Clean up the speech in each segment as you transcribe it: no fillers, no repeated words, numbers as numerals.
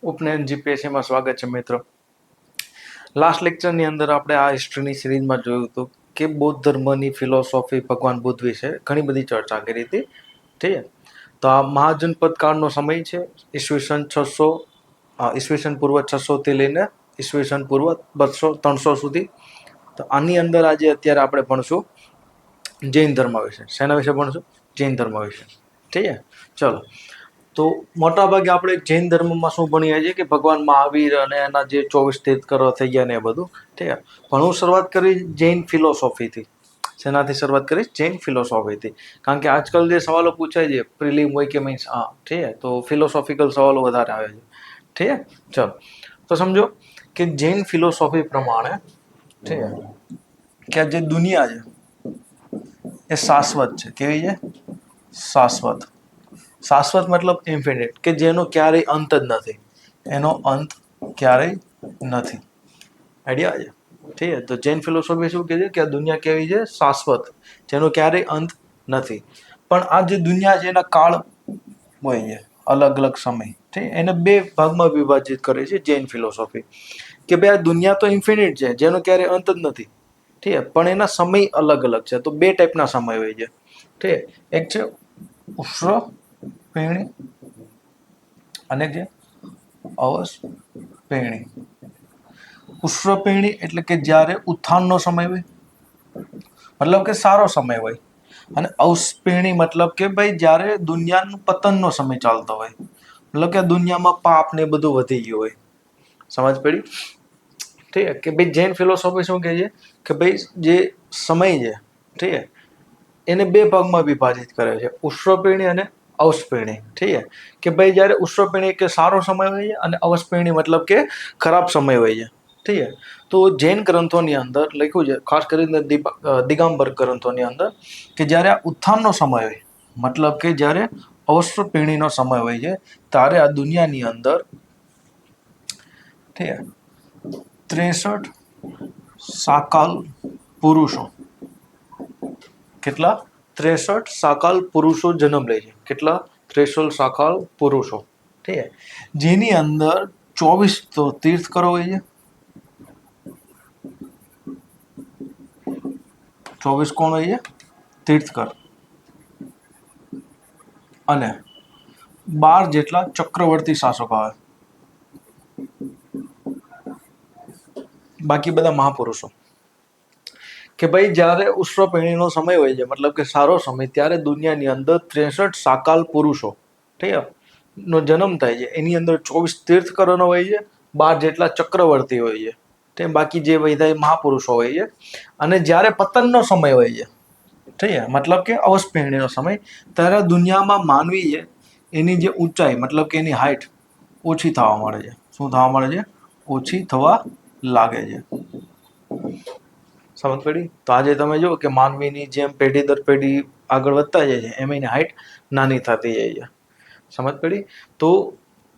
ઉપનયન જીપીએસસીમાં સ્વાગત છે મિત્રો. લાસ્ટ લેક્ચરની અંદર આપણે આ હિસ્ટ્રીની સિરીઝમાં જોયું હતું કે બૌદ્ધ ધર્મની ફિલોસોફી ભગવાન બુદ્ધ વિશે ઘણી બધી ચર્ચા કરી હતી. ઠીક છે, તો આ મહાજનપદ કાળનો સમય છે ઈસવીસન પૂર્વ 600 થી લઈને ઈસવીસન પૂર્વ 200-300 સુધી. તો આની અંદર આજે અત્યારે આપણે ભણશું જૈન ધર્મ વિશે. શેના વિશે ભણશું? જૈન ધર્મ વિશે. ઠીક છે, ચલો. તો મોટાભાગે આપણે જૈન ધર્મમાં શું ભણીએ છીએ કે ભગવાન મહાવીર અને એના જે 24 તીર્થંકરો થઈ ગયા ને એ બધું. ઠીક છે, પણ હું શરૂઆત કરી જૈન ફિલોસોફીથી. શેનાથી શરૂઆત કરીશ? જૈન ફિલોસોફીથી. કારણ કે આજકાલ જે સવાલો પૂછાય છે પ્રિલિમ હોય કે મીન્સ ઠીક છે, તો ફિલોસોફિકલ સવાલો વધારે આવે છે. ઠીક છે, ચલો. તો સમજો કે જૈન ફિલોસોફી પ્રમાણે ઠીક છે કે આ જે દુનિયા છે એ શાશ્વત છે. કેવી છે? શાશ્વત. શાશ્વત મતલબ ઇન્ફિનિટ, કે જેનો ક્યારેય અંત જ નથી. એનો અંત ક્યારેય નથી. આઈડિયા છે? ઠીક છે, તો જૈન ફિલોસોફી શું કહે છે કે આ દુનિયા કેવી છે? શાશ્વત, જેનો ક્યારેય અંત નથી. પણ આ જે દુનિયા છે એના કાળ હોય છે, અલગ અલગ સમય. ઠીક, એને બે ભાગમાં વિભાજિત કરે છે જૈન ફિલોસોફી. કે ભાઈ આ દુનિયા તો ઇન્ફિનિટ છે, જેનો ક્યારેય અંત જ નથી. ઠીક છે, પણ એના સમય અલગ અલગ છે. તો બે ટાઈપના સમય હોય છે. ઠીક, એક છે ઉષ્ણ પેણી અને જે અવસપેણી. ઉષ્ણપેણી એટલે કે જ્યારે ઉત્થાનનો સમય હોય, મતલબ કે સારો સમય હોય. અને અવસપેણી મતલબ કે ભાઈ જ્યારે દુનિયાનું પતનનો સમય ચાલતો હોય, મતલબ કે દુનિયામાં પાપ ને બધું વધી ગયું હોય. સમજ પડી? ઠીક કે ભાઈ જૈન ફિલોસોફી શું કહે છે કે ભાઈ જે સમય છે ઠીક એને બે ભાગમાં વિભાજિત કરે છે, ઉષ્ણપેણી અને અવસપેણી. ઠીક કે ભાઈ જ્યારે ઉષ્ણપેણી કે સારો સમય હોય છે અને અવસપેણી મતલબ કે ખરાબ સમય હોય છે. ઠીક, તો જૈન ગ્રંથોની અંદર લખ્યું છે, ખાસ કરીને દિગંબર ગ્રંથોની અંદર, કે જ્યારે આ ઉત્થાનનો સમય હોય, મતલબ કે જ્યારે અવસપેણીનો સમય હોય છે, ત્યારે આ દુનિયાની અંદર ઠીક 63 સાકાલ પુરુષો. કેટલા? 63 સાકાલ પુરુષો જન્મ લે છે. કેટલા? 63 સાકાલ પુરુષો. ઠીક, જેની અંદર 24 તો તીર્થકરો હોય છે. 24 કોણ હોય છે? તીર્થકર. અને 12 જેટલા ચક્રવર્તી શાસકો આવે. બાકી બધા મહાપુરુષો. કે ભાઈ જ્યારે ઉષ્ણપેણીનો સમય હોય છે, મતલબ કે સારો સમય, ત્યારે દુનિયાની અંદર 63 સાકાલ પુરુષો ઠીક નો જન્મ થાય છે. એની અંદર 24 તીર્થકરોનો હોય છે, 12 જેટલા ચક્રવર્તી હોય છે, તે બાકી જે બધા મહાપુરુષો હોય છે. અને જ્યારે પતનનો સમય હોય છે ઠીક મતલબ કે અવસપેણીનો સમય, ત્યારે દુનિયામાં માનવી છે એની જે ઊંચાઈ મતલબ કે એની હાઈટ ઓછી થવા મળે છે. શું થવા મળે છે? ઓછી થવા લાગે છે. સમજ પડી? તો આજે તમે જુઓ કે માનવીની જેમ પેઢી દર પેઢી આગળ વધતા જાય છે, એમ એની હાઈટ નાની થતી જાય છે. સમજ પડી? તો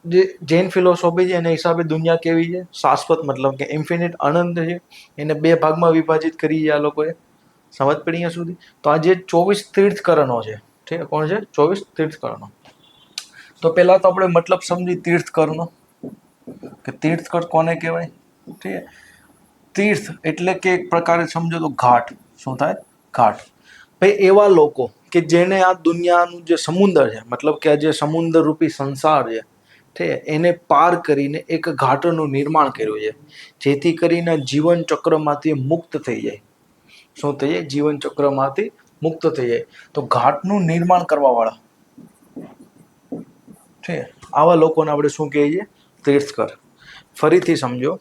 જે જૈન ફિલોસોફી છે એના હિસાબે દુનિયા કેવી છે? શાશ્વત, મતલબ કે ઇન્ફિનિટ, અનંત છે. એને બે ભાગમાં વિભાજિત કરી છે આ લોકોએ. સમજ પડી અહીંયા સુધી? તો આ જે 24 તીર્થકરણો છે, ઠીક, કોણ છે? 24 તીર્થકરણો. તો પહેલા તો આપણે મતલબ સમજી તીર્થકરનો, કે તીર્થકર કોને કહેવાય? ઠીક, તીર્થ એટલે કે એક પ્રકારે સમજો તો ઘાટ. શું થાય? ઘાટ. ભાઈ એવા લોકો કે જેને આ દુનિયાનું જે સમુદ્ર છે, મતલબ કે આ જે સમુદ્ર રૂપી સંસાર છે ઠીક એને પાર કરીને એક ઘાટનું નિર્માણ કર્યું છે, જેથી કરીને જીવન ચક્રમાંથી મુક્ત થઈ જાય. શું થઈ જાય? જીવન ચક્રમાંથી મુક્ત થઈ જાય. તો ઘાટનું નિર્માણ કરવા વાળા ઠીક આવા લોકોને આપણે શું કહીએ છીએ? તીર્થકર. ફરીથી સમજો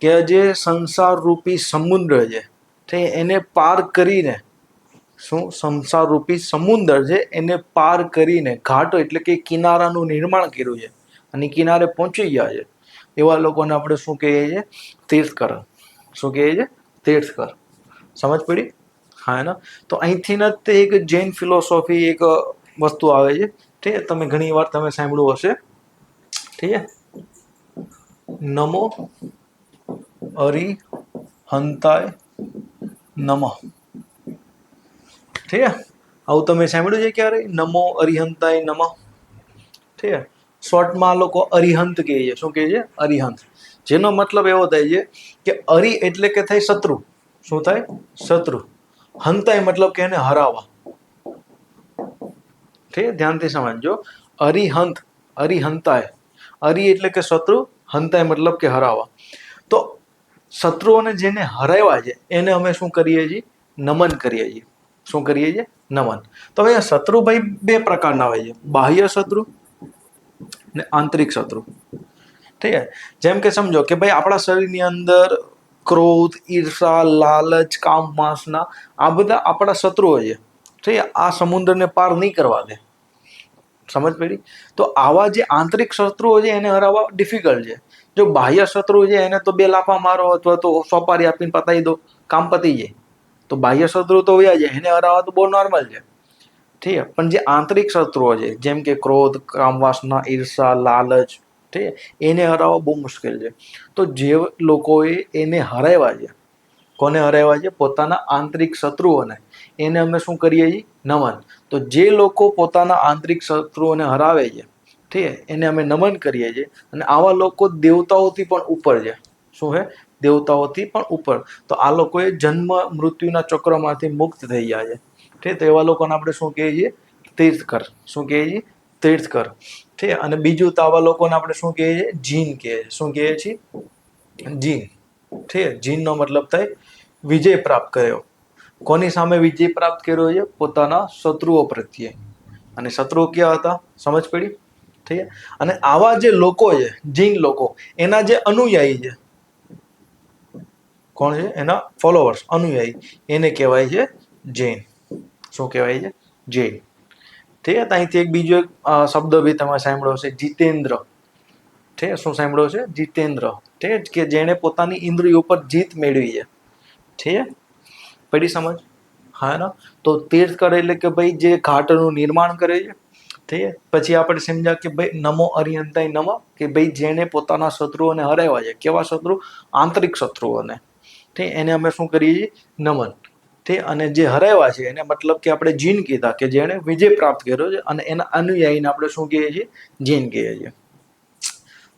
કે જે સંસાર રૂપી સમુદ્ર છે ઠીક એને પાર કરીને, શું સંસાર રૂપી સમુદ્ર છે એને પાર કરીને ઘાટો એટલે કે કિનારાનું નિર્માણ કર્યું છે અને કિનારે પહોંચી ગયા છે, એવા લોકોને આપણે શું કહીએ છીએ? તીર્થકર. શું કહીએ છીએ? તીર્થકર. સમજ પડી? હા એના. તો અહીંથી જ તે એક જૈન ફિલોસોફી એક વસ્તુ આવે છે. ઠીક, તમે ઘણી વાર તમે સાંભળ્યું હશે. ઠીક, નમો અરિહંતાય નમઃ. ઠીક, આવું તમે સાંભળ્યું છે ક્યારે? નમો અરિહંતાય નમઃ. ઠીક, શોર્ટમાં આ લોકો અરિહંત કહે છે. શું કહે છે? અરિહંત. જેનો મતલબ એવો થાય છે કે અરિ એટલે કે થાય શત્રુ. શું થાય? શત્રુ. હંતાય મતલબ કે એને હરાવવા. ઠીક, ધ્યાનથી સમજજો. અરિહંત, અરિહંતાય. અરિ એટલે કે શત્રુ, હંતાય મતલબ કે હરાવવા. તો શત્રુઓને જેને હરાવ્યા છે એને અમે શું કરીએ છીએ? નમન કરીએ છીએ. શું કરીએ છીએ? નમન. તો હવે શત્રુ ભાઈ બે પ્રકારના હોય છે, બાહ્ય શત્રુ ને આંતરિક શત્રુ. ઠીક છે. જેમ કે સમજો કે ભાઈ આપણા શરીરની અંદર ક્રોધ, ઈર્ષા, લાલચ, કામ, વાસના આ બધા આપણા શત્રુઓ છે. ઠીક છે. આ સમુદ્રને પાર નહીં કરવા દે. સમજ પડી? તો આવા જે આંતરિક શત્રુઓ છે એને હરાવવા ડિફિકલ્ટ છે. જો બાહ્ય શત્રુ છે એને તો બે લાફા મારો અથવા તો સોપારી આપીને પતાવી દો, કામ પતી જાય. તો બાહ્ય શત્રુ તો વયા જાય, એને હરાવવા તો બહુ નોર્મલ છે. ઠીક છે. પણ જે આંતરિક શત્રુઓ છે જેમ કે ક્રોધ, કામવાસના, ઈર્ષા, લાલચ, ઠીક છે, એને હરાવવા બહુ મુશ્કેલ છે. તો જે લોકોએ એને હરાવ્યા છે, કોને હરાવ્યા છે? પોતાના આંતરિક શત્રુઓને. એને અમે શું કરીએ છીએ? નમન. તો જે લોકો પોતાના આંતરિક શત્રુઓને હરાવે છે, ઠીક છે, એને અમે નમન કરીએ છીએ. અને આવા લોકો દેવતાઓથી પણ ઉપર છે. શું છે? દેવતાઓથી પણ ઉપર. તો આ લોકોએ જન્મ મૃત્યુના ચક્રમાંથી મુક્ત થઈ ગયા છે. ઠીક. તો એવા લોકોને આપણે શું કહીએ છીએ? તીર્થકર. શું કહીએ છીએ? તીર્થકર. ઠીક. અને બીજું તો આવા લોકોને આપણે શું કહીએ છીએ? જીન કહીએ. શું કહીએ છીએ? જીન. ઠીક. જીનનો મતલબ થાય વિજય પ્રાપ્ત કર્યો. કોની સામે વિજય પ્રાપ્ત કર્યો છે? પોતાના શત્રુઓ પ્રત્યે. અને શત્રુઓ ક્યાં હતા? સમજ પડી? ઠીક. અને આવા જે લોકો છે, જીન લોકો, એના જે અનુયાયી છે, કોણ છે? એના ફોલોવર્સ, અનુયાયી, એને કહેવાય છે જૈન. શું કહેવાય છે? જૈન. ઠીક છે. અહીંથી એક બીજો શબ્દ બી તમે સાંભળ્યો છે, જીતેન્દ્ર. ઠીક છે. શું સાંભળ્યો છે? જીતેન્દ્ર. ઠીક છે. કે જેણે પોતાની ઇન્દ્રિયો ઉપર જીત મેળવી છે. ઠીક છે. પડી સમજ? હા ના. તો તીર્થકર એટલે કે ભાઈ જે ઘાટનું નિર્માણ કરે છે. ઠીક છે. પછી આપણે સમજ્યા કે ભાઈ નમો અરિહંતાય નમઃ, કે ભાઈ જેણે પોતાના શત્રુઓને હરાવ્યા છે. કેવા શત્રુ? આંતરિક શત્રુઓને. ઠીક. એને અમે શું કરીએ છીએ? નમન. ઠીક. અને જે હરાવ્યા છે એને મતલબ કે આપણે જીન કીધા, કે જેણે વિજય પ્રાપ્ત કર્યો છે. અને એના અનુયાયીને આપણે શું કહીએ છીએ? જીન કહીએ છીએ.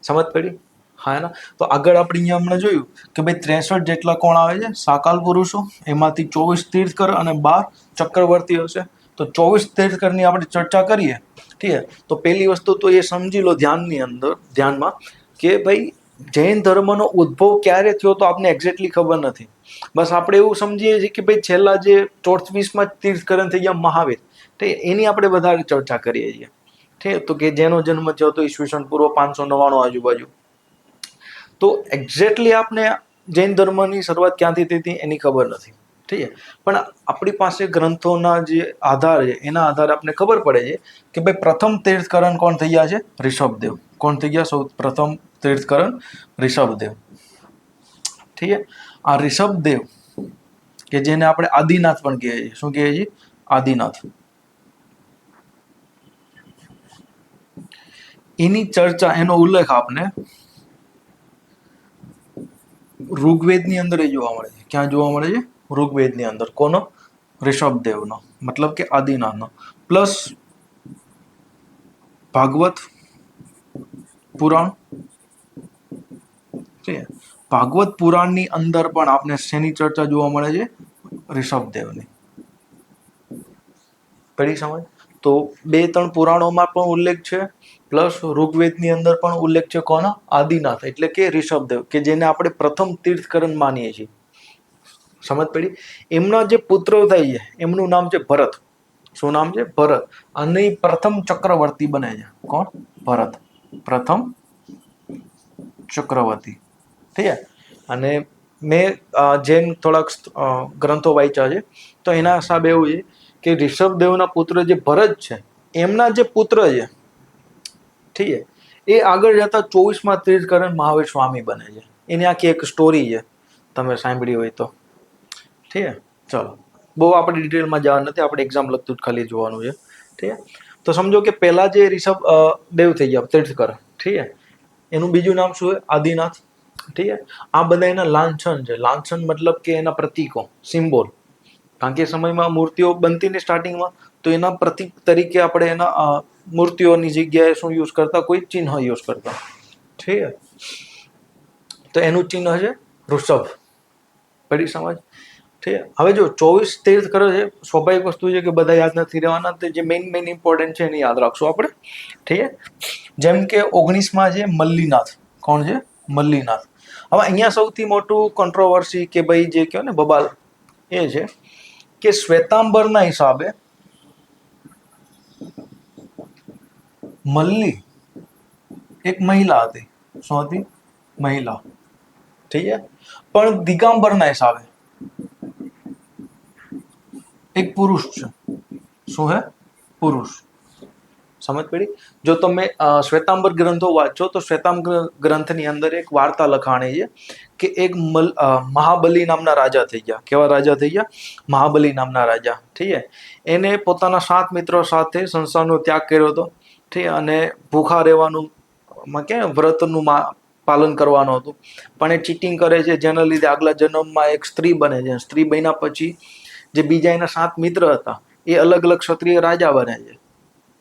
સમજ પડી? હા એના. તો આગળ આપણે અહીંયા હમણાં જોયું કે ભાઈ 63 જેટલા કોણ આવે છે? સાકાલ પુરુષો. એમાંથી 24 તીર્થકર અને 12 ચક્રવર્તી હશે. તો 24 તીર્થકરની આપણે ચર્ચા કરીએ. ઠીક છે. તો પહેલી વસ્તુ તો એ સમજી લો ધ્યાનમાં કે ભાઈ જૈન ધર્મનો ઉદ્ભવ ક્યારે થયો તો આપને એક્ઝેક્ટલી ખબર નથી. બસ આપણે એવું સમજીએ છીએ કે ભાઈ છેલ્લા જે 24માં તીર્થકરણ થઈ ગયા મહાવીર, ઠીક, એની આપણે વધારે ચર્ચા કરીએ છીએ. ઠીક. તો કે જેનો જન્મ થયો હતો ઈસવીસન પૂર્વ 599 આજુબાજુ. તો એક્ઝેક્ટલી આપને જૈન ધર્મની શરૂઆત ક્યાંથી થઈ હતી એની ખબર નથી. ઠીક છે. પણ આપણી પાસે ગ્રંથોના જે આધાર છે એના આધારે આપણે ખબર પડે છે કે ભાઈ પ્રથમ તીર્થકરણ કોણ થઈ ગયા છે? ઋષભદેવ. કોણ થઈ ગયા સૌ પ્રથમ તીર્થકરણ? ઋષભદેવ. ઠીક છે. આ ઋષભદેવ કે જેને આપણે આદિનાથ પણ કહીએ છીએ. શું કહીએ છીએ? આદિનાથ. એની ચર્ચા, એનો ઉલ્લેખ આપને ઋગ્વેદની અંદર જોવા મળે છે. ક્યાં જોવા મળે છે? ઋગ્વેદની અંદર. કોનો? ઋષભદેવનો. મતલબ કે આદિનાથનો. પ્લસ ભાગવત પુરાણ. ભાગવત પુરાણની અંદર પણ આપને શેની ચર્ચા જોવા મળે છે? ઋષભદેવની. પડી સમજ? તો 2-3 પુરાણોમાં પણ ઉલ્લેખ છે, પ્લસ ઋગ્વેદની અંદર પણ ઉલ્લેખ છે. કોનો? આદિનાથ એટલે કે ઋષભદેવ, કે જેને આપણે પ્રથમ તીર્થકરણ માનીએ છીએ. સમજ પડી? એમના જે પુત્ર થાય છે એમનું નામ છે ભરત. શું નામ છે? ભરત. અને પ્રથમ ચક્રવર્તી બને છે. કોણ? ભરત. પ્રથમ ચક્રવર્તી. ઠીક છે. અને મેં જૈન થોડાક ગ્રંથો વાંચ્યા છે, તો એના હિસાબે એવું છે કે ઋષભદેવના પુત્ર જે ભરત છે એમના જે પુત્ર છે, ઠીક છે, એ આગળ જતા 24માં તીર્થકરણ મહાવીર સ્વામી બને છે. એની આખી એક સ્ટોરી છે, તમે સાંભળી હોય તો. ઠીક છે. ચલો, બહુ આપણે ડિટેલમાં જવા નથી, આપણે એક્ઝામ લગતું જ ખાલી જોવાનું છે. ઠીક છે. તો સમજો કે પહેલા જે ઋષભ દેવ થઈ ગયા તીર્થકર, ઠીક છે, એનું બીજું નામ શું છે? આદિનાથ. ઠીક છે. આ બધા એના લાંછન છે. લાંછન મતલબ કે એના પ્રતીકો, સિમ્બોલ. કારણ કે સમયમાં મૂર્તિઓ બનતી ને સ્ટાર્ટિંગમાં, તો એના પ્રતીક તરીકે આપણે એના મૂર્તિઓની જગ્યાએ શું યુઝ કરતા, કોઈ ચિહ્ન યુઝ કરતા. ઠીક છે, તો એનું ચિહ્ન છે વૃષભ. પડી સમજ? ઠીક છે. હવે જો 24 તીર્થ કરે છે, સ્વાભાવિક વસ્તુ છે કે બધા યાદ નથી રહેવાના, તો જે મેઇન ઇમ્પોર્ટન્ટ છે એને યાદ રાખશું આપણે. ઠીક છે. જેમ કે 19માં છે મલ્લીનાથ. કોણ છે? મલ્લીનાથ. હવે અહીંયા સૌથી મોટું કોન્ટ્રોવર્સી કે ભાઈ જે કહો ને બબાલ એ છે કે શ્વેતાંબરના હિસાબે મલ્લી એક મહિલા હતી. શું હતી? મહિલા. ઠીક છે. પણ દિગંબરના હિસાબે એક પુરુષ છે. શું હે? પુરુષ. સમજ પડી? જો તમે શ્વેતાંબર ગ્રંથો વાંચો તો શ્વેતાંબર ગ્રંથની અંદર એક વાર્તા લખાણી છે કે એક મહાબલી નામના રાજા થઈ ગયા. કેવા રાજા થઈ ગયા? મહાબલી નામના રાજા. ઠીક છે. એને પોતાના 7 મિત્રો સાથે સંસારનો ત્યાગ કર્યો હતો. ઠીક છે. અને ભૂખા રહેવાનું કે વ્રતનું પાલન કરવાનું હતું, પણ એ ચીટિંગ કરે છે, જેના લીધે આગલા જન્મમાં એક સ્ત્રી બને છે. સ્ત્રી બન્યા પછી જે બીજા એના 7 મિત્ર હતા એ અલગ અલગ ક્ષત્રિય રાજા બને છે.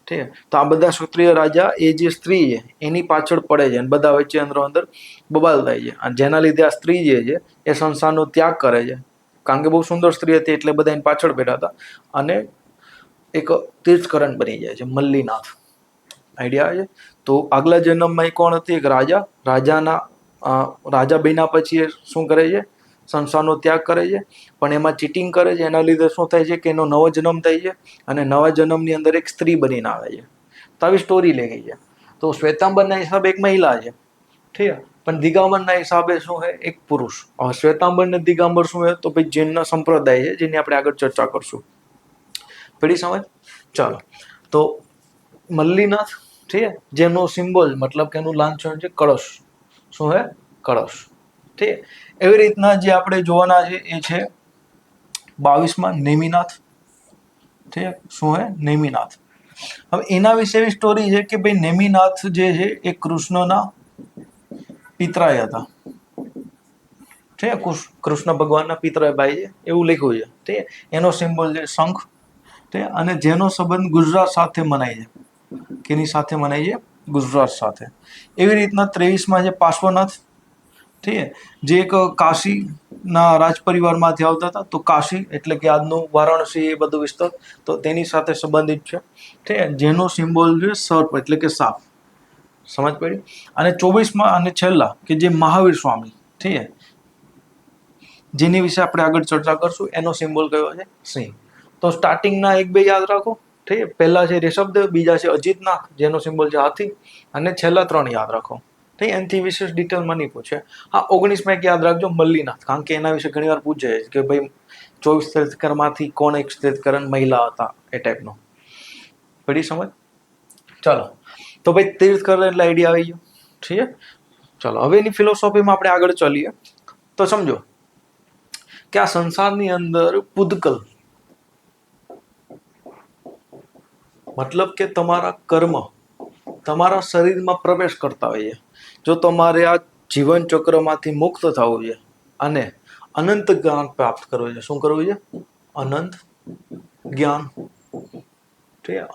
ઠીક છે. તો આ બધા ક્ષત્રિય રાજા એ જે સ્ત્રી છે એની પાછળ પડે છે અને બધા વચ્ચે અંદર બબાલ થાય છે. અને જેના લીધે આ સ્ત્રી જે છે એ સંસારનો ત્યાગ કરે છે, કારણ કે બહુ સુંદર સ્ત્રી હતી એટલે બધા એની પાછળ બેઠા હતા, અને એક તીર્થકરણ બની જાય છે મલ્લીનાથ. આઈડિયા આવે છે? તો આગલા જન્મમાં એ કોણ હતી? એક રાજા. રાજા બન્યા પછી એ શું કરે છે? સંસારનો ત્યાગ કરે છે, પણ એમાં ચીટિંગ કરે છે. એના લીધે શું થાય છે કે એનો નવો જન્મ થાય છે, અને નવા જન્મની અંદર એક સ્ત્રી બનીને આવે છે. તો આવી સ્ટોરી લઈ છે. તો શ્વેતાંબરના હિસાબે એક મહિલા છે. ઠીક છે. પણ દિગંબરના હિસાબે શું છે? એક પુરુષ. હવે શ્વેતાંબર ને દિગંબર શું છે? તો ભાઈ જૈનના સંપ્રદાય છે, જેની આપણે આગળ ચર્ચા કરશું. પડી સમજ? ચાલો. તો મલ્લીનાથ, ઠીક છે, જેનો સિમ્બોલ મતલબ કે એનું લાંછન છે કળશ. શું છે? કળશ. ઠીક. એવી રીતના જે આપણે જોવાના છે એ છે 22માં નેમિનાથ. ઠીક. શું છે? નેમિનાથ. હવે એના વિશે એવી સ્ટોરી છે કે ભાઈ નેમિનાથ જે છે એ કૃષ્ણના પિતરાય હતા. ઠીક. કૃષ્ણ ભગવાનના પિતરાય ભાઈ છે એવું લખ્યું છે. ઠીક. એનો સિમ્બોલ છે શંખ. ઠીક. અને જેનો સંબંધ ગુજરાત સાથે મનાય છે. કેની સાથે મનાય છે? ગુજરાત સાથે. એવી રીતના 23માં છે પાર્શ્વનાથ. ઠીક છે. જે એક કાશીના રાજ પરિવારમાંથી આવતા હતા. તો કાશી એટલે કે આજનું વારાણસી એ બધું વિસ્તાર, તો તેની સાથે સંબંધિત છે. ઠીક છે. જેનો સિમ્બોલ છે સર્પ એટલે કે સાપ. સમજ પડી? અને 24માં અને છેલ્લા કે જે મહાવીર સ્વામી. ઠીક છે. જેની વિશે આપણે આગળ ચર્ચા કરશું. એનો સિમ્બોલ કયો છે? સિંહ. તો સ્ટાર્ટિંગના 1-2 યાદ રાખો. ઠીક છે. પહેલા છે ઋષભદેવ, બીજા છે અજીતનાથ જેનો સિમ્બોલ છે હાથી, અને છેલ્લા 3 યાદ રાખો. ઠીક. એનાથી વિશેષ ડિટેલમાં નહીં પૂછે. હા, 19માં એક યાદ રાખજો મલ્લીનાથ, કારણ કે એના વિશે ઘણી વાર પૂછે કે ભાઈ 24 તીર્થકરમાંથી કોણ એક તીર્થકરણ મહિલા હતા, એ ટાઈપનો. પડી સમજ? ચાલો. તો ભાઈ તીર્થકરણ એટલે આઈડિયા આવી ગયો. ઠીક છે. ચાલો, હવે એની ફિલોસોફીમાં આપણે આગળ ચાલીએ. તો સમજો કે આ સંસારની અંદર પુદ્કલ મતલબ કે તમારા કર્મ તમારા શરીરમાં પ્રવેશ કરતા હોઈએ. જો તમારે આ જીવન ચક્રમાંથી મુક્ત થવું છે અને અનંત જ્ઞાન પ્રાપ્ત કરવું છે. શું કરવું છે? અનંત જ્ઞાન.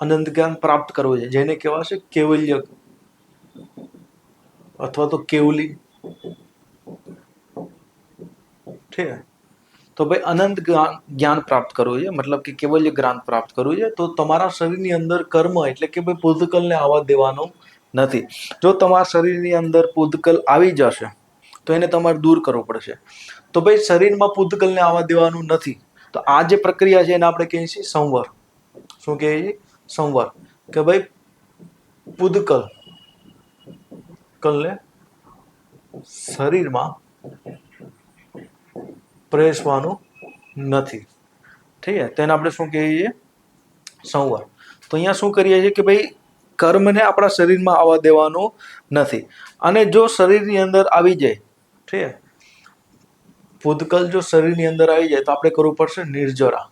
અનંત જ્ઞાન પ્રાપ્ત કરવું છે, જેને કહેવાશે કેવલ્ય અથવા તો કેવલી. ઠીક છે. તો ભાઈ અનંત જ્ઞાન પ્રાપ્ત કરવું છે, મતલબ કે કેવલ્ય જ્ઞાન પ્રાપ્ત કરવું છે. તો તમારા શરીરની અંદર કર્મ એટલે કે ભાઈ પૂતકલને આવવા દેવાનો નથી. જો તમારા શરીરની અંદર પૂતકલ આવી જશે તો એને તમારે દૂર કરવું પડશે. તો ભાઈ શરીરમાં પૂતકલને આવવા દેવાનું નથી. તો આ જે પ્રક્રિયા છે એને આપણે કહીએ છીએ સંવર. શું કહીએ છીએ? સંવર. કે ભાઈ પૂતકલને શરીરમાં પ્રવેશવાનું નથી. ઠીક છે. તેને આપણે શું કહીએ છીએ? સંવર. તો અહીંયા શું કરીએ છીએ કે ભાઈ કર્મને આપણા શરીરમાં આવવા દેવાનું નથી. અને જો શરીરની અંદર આવી જાય, ઠીક છે, ભૂતકલ જો શરીરની અંદર આવી જાય તો આપણે કરવું પડશે નિર્જરા.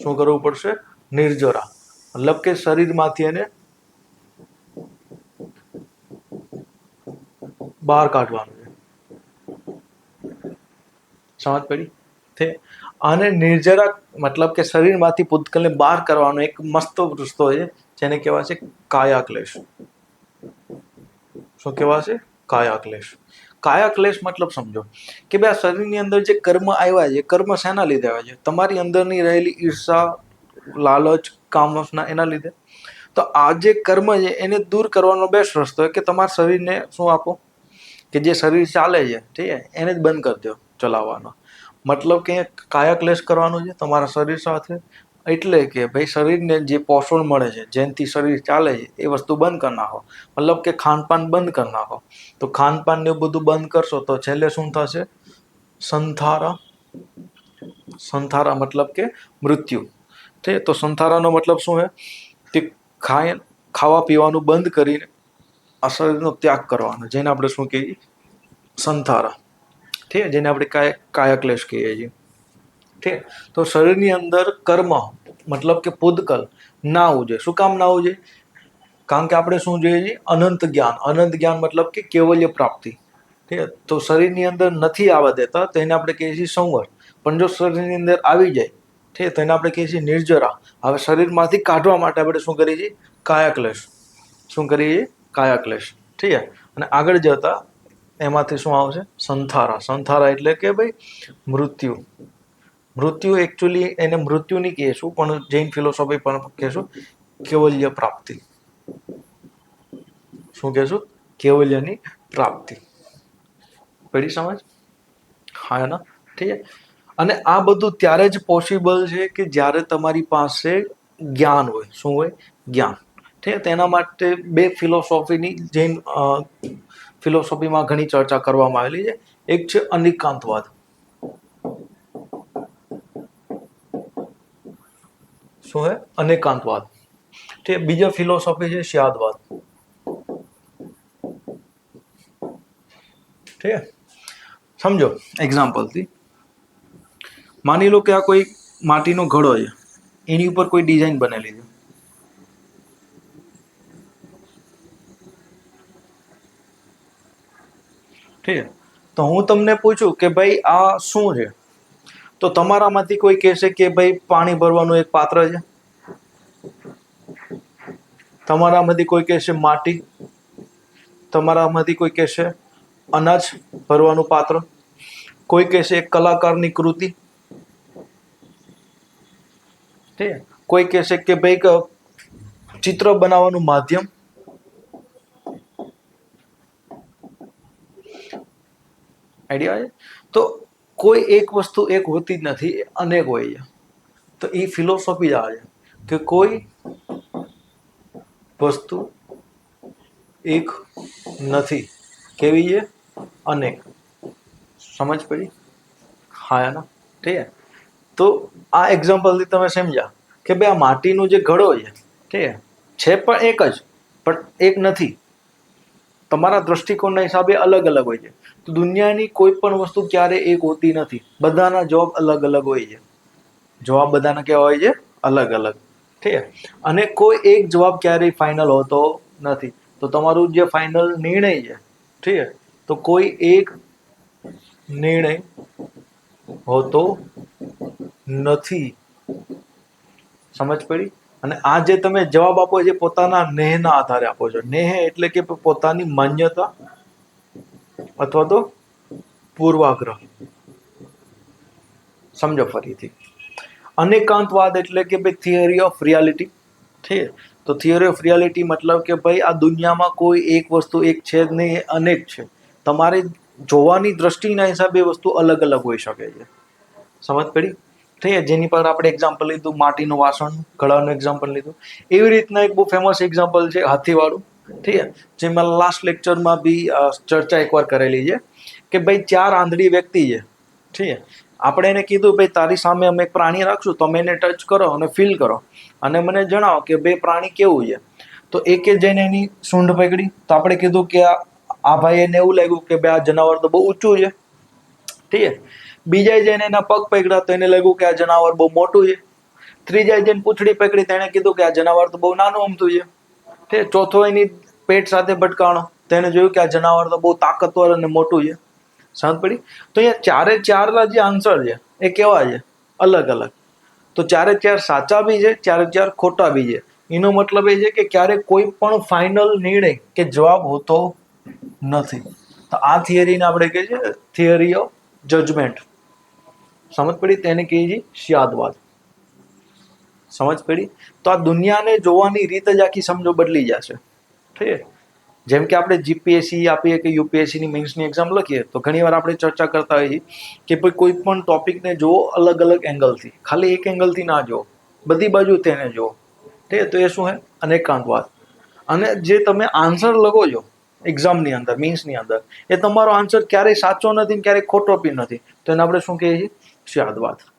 શું કરવું પડશે? નિર્જરા. મતલબ કે શરીરમાંથી એને બહાર કાઢવાનું છે. સમજ પડી? અને નિર્જરા મતલબ કે શરીરમાંથી પૂતગલને બહાર કરવાનો એક મસ્ત રસ્તો છે, જેને કહેવાય છે કાયાક્લેશ. શું કહેવાય છે? કાયાક્લેશ. કાયાક્લેશ મતલબ સમજો કે ભાઈ આ શરીરની અંદર જે કર્મ આવ્યા છે, કર્મ શેના લીધે આવ્યા છે? તમારી અંદરની રહેલી ઈર્ષા, લાલચ, કામવાસના, એના લીધે. તો આ જે કર્મ છે એને દૂર કરવાનો બેસ્ટ રસ્તો છે કે તમારા શરીરને શું આપો, કે જે શરીર ચાલે છે, ઠીક છે, એને જ બંધ કરી દો ચલાવવાનો. મતલબ કે કાયાક્લેશ કરવાનું છે તમારા શરીર સાથે. એટલે કે ભાઈ શરીરને જે પોષણ મળે છે, જેનાથી શરીર ચાલે છે, એ વસ્તુ બંધ કરી નાખો. મતલબ કે ખાનપાન બંધ કરી નાખો. તો ખાનપાન ને બધું બંધ કરશો તો છેલ્લે શું થશે? સંથારા. સંથારા મતલબ કે મૃત્યુ. ઠીક. તો સંથારાનો મતલબ શું છે? કે ખાવા પીવાનું બંધ કરીને આ શરીરનો ત્યાગ કરવાનો, જેને આપણે શું કહીએ? સંથારા. ઠીક. જેને આપણે કાયાક્લેશ કહીએ છીએ. ઠીક. તો શરીરની અંદર કર્મ મતલબ કે પૂતગલ ના આવવું જોઈએ. શું કામ ના આવવું જોઈએ? કારણ કે આપણે શું જોઈએ છીએ? અનંત જ્ઞાન. અનંત જ્ઞાન મતલબ કે કેવલ્ય પ્રાપ્તિ. ઠીક. તો શરીરની અંદર નથી આવવા દેતા તો એને આપણે કહીએ છીએ સંવર. પણ જો શરીરની અંદર આવી જાય, ઠીક, તો એને આપણે કહીએ છીએ નિર્જરા. હવે શરીરમાંથી કાઢવા માટે આપણે શું કરીએ છીએ? કાયાક્લેશ. શું કરીએ છીએ? કાયાક્લેશ. ઠીક. અને આગળ જતા એમાંથી શું આવશે? સંથારા. સંથારા એટલે કે ભાઈ મૃત્યુ. મૃત્યુ એકચ્યુઅલી એને મૃત્યુ નહીં કહેશું, પણ જૈન ફિલોસોફી પણ કહેશું કેવલ્ય પ્રાપ્તિ. શું કહેશું? કેવલ્યની પ્રાપ્તિ. પડી સમજ? હા એના. ઠીક છે. અને આ બધું ત્યારે જ પોસિબલ છે કે જ્યારે તમારી પાસે જ્ઞાન હોય. શું હોય? જ્ઞાન. ઠીક. તેના માટે બે ફિલોસોફીની જૈન ફિલોસોફીમાં ઘણી ચર્ચા કરવામાં આવેલી છે. એક છે અનિકાંતવાદ. શું હે? અનેકાંતવાદ. ઠીક. બીજો ફિલોસોફી છે સ્યાદવાદ. ઠીક. સમજો એક્ઝામ્પલથી માની લો કે આ કોઈ માટીનો ઘડો છે, એની ઉપર કોઈ ડિઝાઇન બનેલી છે. ઠીક. તો હું તમને પૂછું કે ભાઈ આ શું છે, તો તમારામાંથી કોઈ કહેશે કે ભાઈ પાણી ભરવાનું એક પાત્ર છે. તમારામાંથી કોઈ કહેશે માટી. તમારામાંથી કોઈ કહેશે અનાજ ભરવાનું પાત્ર. કોઈ કહેશે એક કલાકારની કૃતિ. ઠીક. કોઈ કહેશે કે ભાઈ ચિત્ર બનાવવાનું માધ્યમ. આઈડિયા છે? તો કોઈ એક વસ્તુ એક હોતી જ નથી, અનેક હોય છે. તો એ ફિલોસોફી જ આવે છે કે કોઈ વસ્તુ એક નથી. કેવી છે? અનેક. સમજ પડી? હા એના. ઠીક. તો આ એક્ઝામ્પલથી તમે સમજ્યા કે ભાઈ આ માટીનો જે ઘડો છે, ઠીક છે, પણ એક જ, પણ એક નથી. તમારા દ્રષ્ટિકોણના હિસાબે અલગ અલગ હોય છે. તો દુનિયાની કોઈ પણ વસ્તુ ક્યારે એક હોતી નથી. બધાના જવાબ અલગ અલગ હોય છે. જવાબ બધાના કેવા હોય છે? અલગ અલગ. ઠીક. અને કોઈ એક જવાબ ક્યારેય ફાઇનલ હોતો નથી. તો તમારું જે ફાઇનલ નિર્ણય છે, ઠીક, તો કોઈ એક નિર્ણય હોતો નથી. સમજ પડી? અને આ જે તમે જવાબ આપો છો પોતાના નેહના આધારે આપો છો. નેહ એટલે કે પોતાની માન્યતા અથવા તો પૂર્વાગ્રહ. સમજો ફરીથી. અનેકાંતવાદ એટલે કે ભાઈ થિયરી ઓફ રિયાલિટી. ઠીક. તો થિયરી ઓફ રિયાલિટી મતલબ કે ભાઈ આ દુનિયામાં કોઈ એક વસ્તુ એક છે જ નહીં, એ અનેક છે. તમારે જોવાની દ્રષ્ટિના હિસાબે વસ્તુ અલગ અલગ હોઈ શકે છે. સમજ પડી? ઠીક. જેની પર આપણે એક્ઝામ્પલ લીધું માટીનું વાસણ, ઘડાનું એક્ઝામ્પલ લીધું. એવી રીતના એક બહુ ફેમસ એક્ઝામ્પલ છે હાથીવાળું. ઠીક. જેમાં લાસ્ટ લેક્ચરમાં બી ચર્ચા એકવાર કરેલી છે કે ભાઈ 4 આંધળી વ્યક્તિ છે. ઠીક. આપણે એને કીધું ભાઈ તારી સામે અમે એક પ્રાણી રાખશું, તમે એને ટચ કરો અને ફીલ કરો અને મને જણાવો કે ભાઈ પ્રાણી કેવું છે. તો એકે જઈને એની સૂંઢ પકડી. તો આપણે કીધું કે આ ભાઈ એને એવું લાગ્યું કે ભાઈ આ જનાવર તો બહુ ઊંચું છે. ઠીક. બીજા જઈને એના પગ પકડ્યા તો એને લાગ્યું કે આ જનાવર બહુ મોટું છે. ત્રીજા જઈને પૂંછડી પકડી તો એને કીધું કે આ જનાવર તો બહુ નાનું અમથું છે. ઠીક. ચોથો એની પેટ સાથે ભટકાણો તો એને જોયું કે આ જનાવર તો બહુ તાકતવર અને મોટું છે. સમજ પડી? તો અહીંયા ચારે ચારના જે આન્સર છે એ કેવા છે? અલગ અલગ. તો ચારે ચાર સાચા બી છે, ચારે ચાર ખોટા બી છે. એનો મતલબ એ છે કે ક્યારે કોઈ પણ ફાઇનલ નિર્ણય કે જવાબ હોતો નથી. તો આ થિયરીને આપણે કહીએ છીએ થિયરી ઓફ જજમેન્ટ. સમજ પડી? તેને કહીએ છીએ સ્યાદવાદ. સમજ પડી? તો આ દુનિયાને જોવાની રીત જ આખી સમજો બદલી જશે. ઠીક છે? જેમ કે આપણે જીપીએસસી આપીએ કે યુપીએસસીની મેન્સની એક્ઝામ લખીએ તો ઘણીવાર આપણે ચર્ચા કરતા હોઈએ કે ભાઈ કોઈ પણ ટોપિકને જુઓ અલગ અલગ એંગલથી, ખાલી એક એંગલથી ના જુઓ, બધી બાજુ તેને જુઓ. ઠીક છે? તો એ શું છે? અનેકાંતવાદ. અને જે તમે આન્સર લખો છો એક્ઝામની અંદર, મીન્સની અંદર, એ તમારો આન્સર ક્યારેય સાચો નથી, ક્યારેય ખોટો બી નથી. તો એને આપણે શું કહીએ છીએ? સ્યાદવાદ.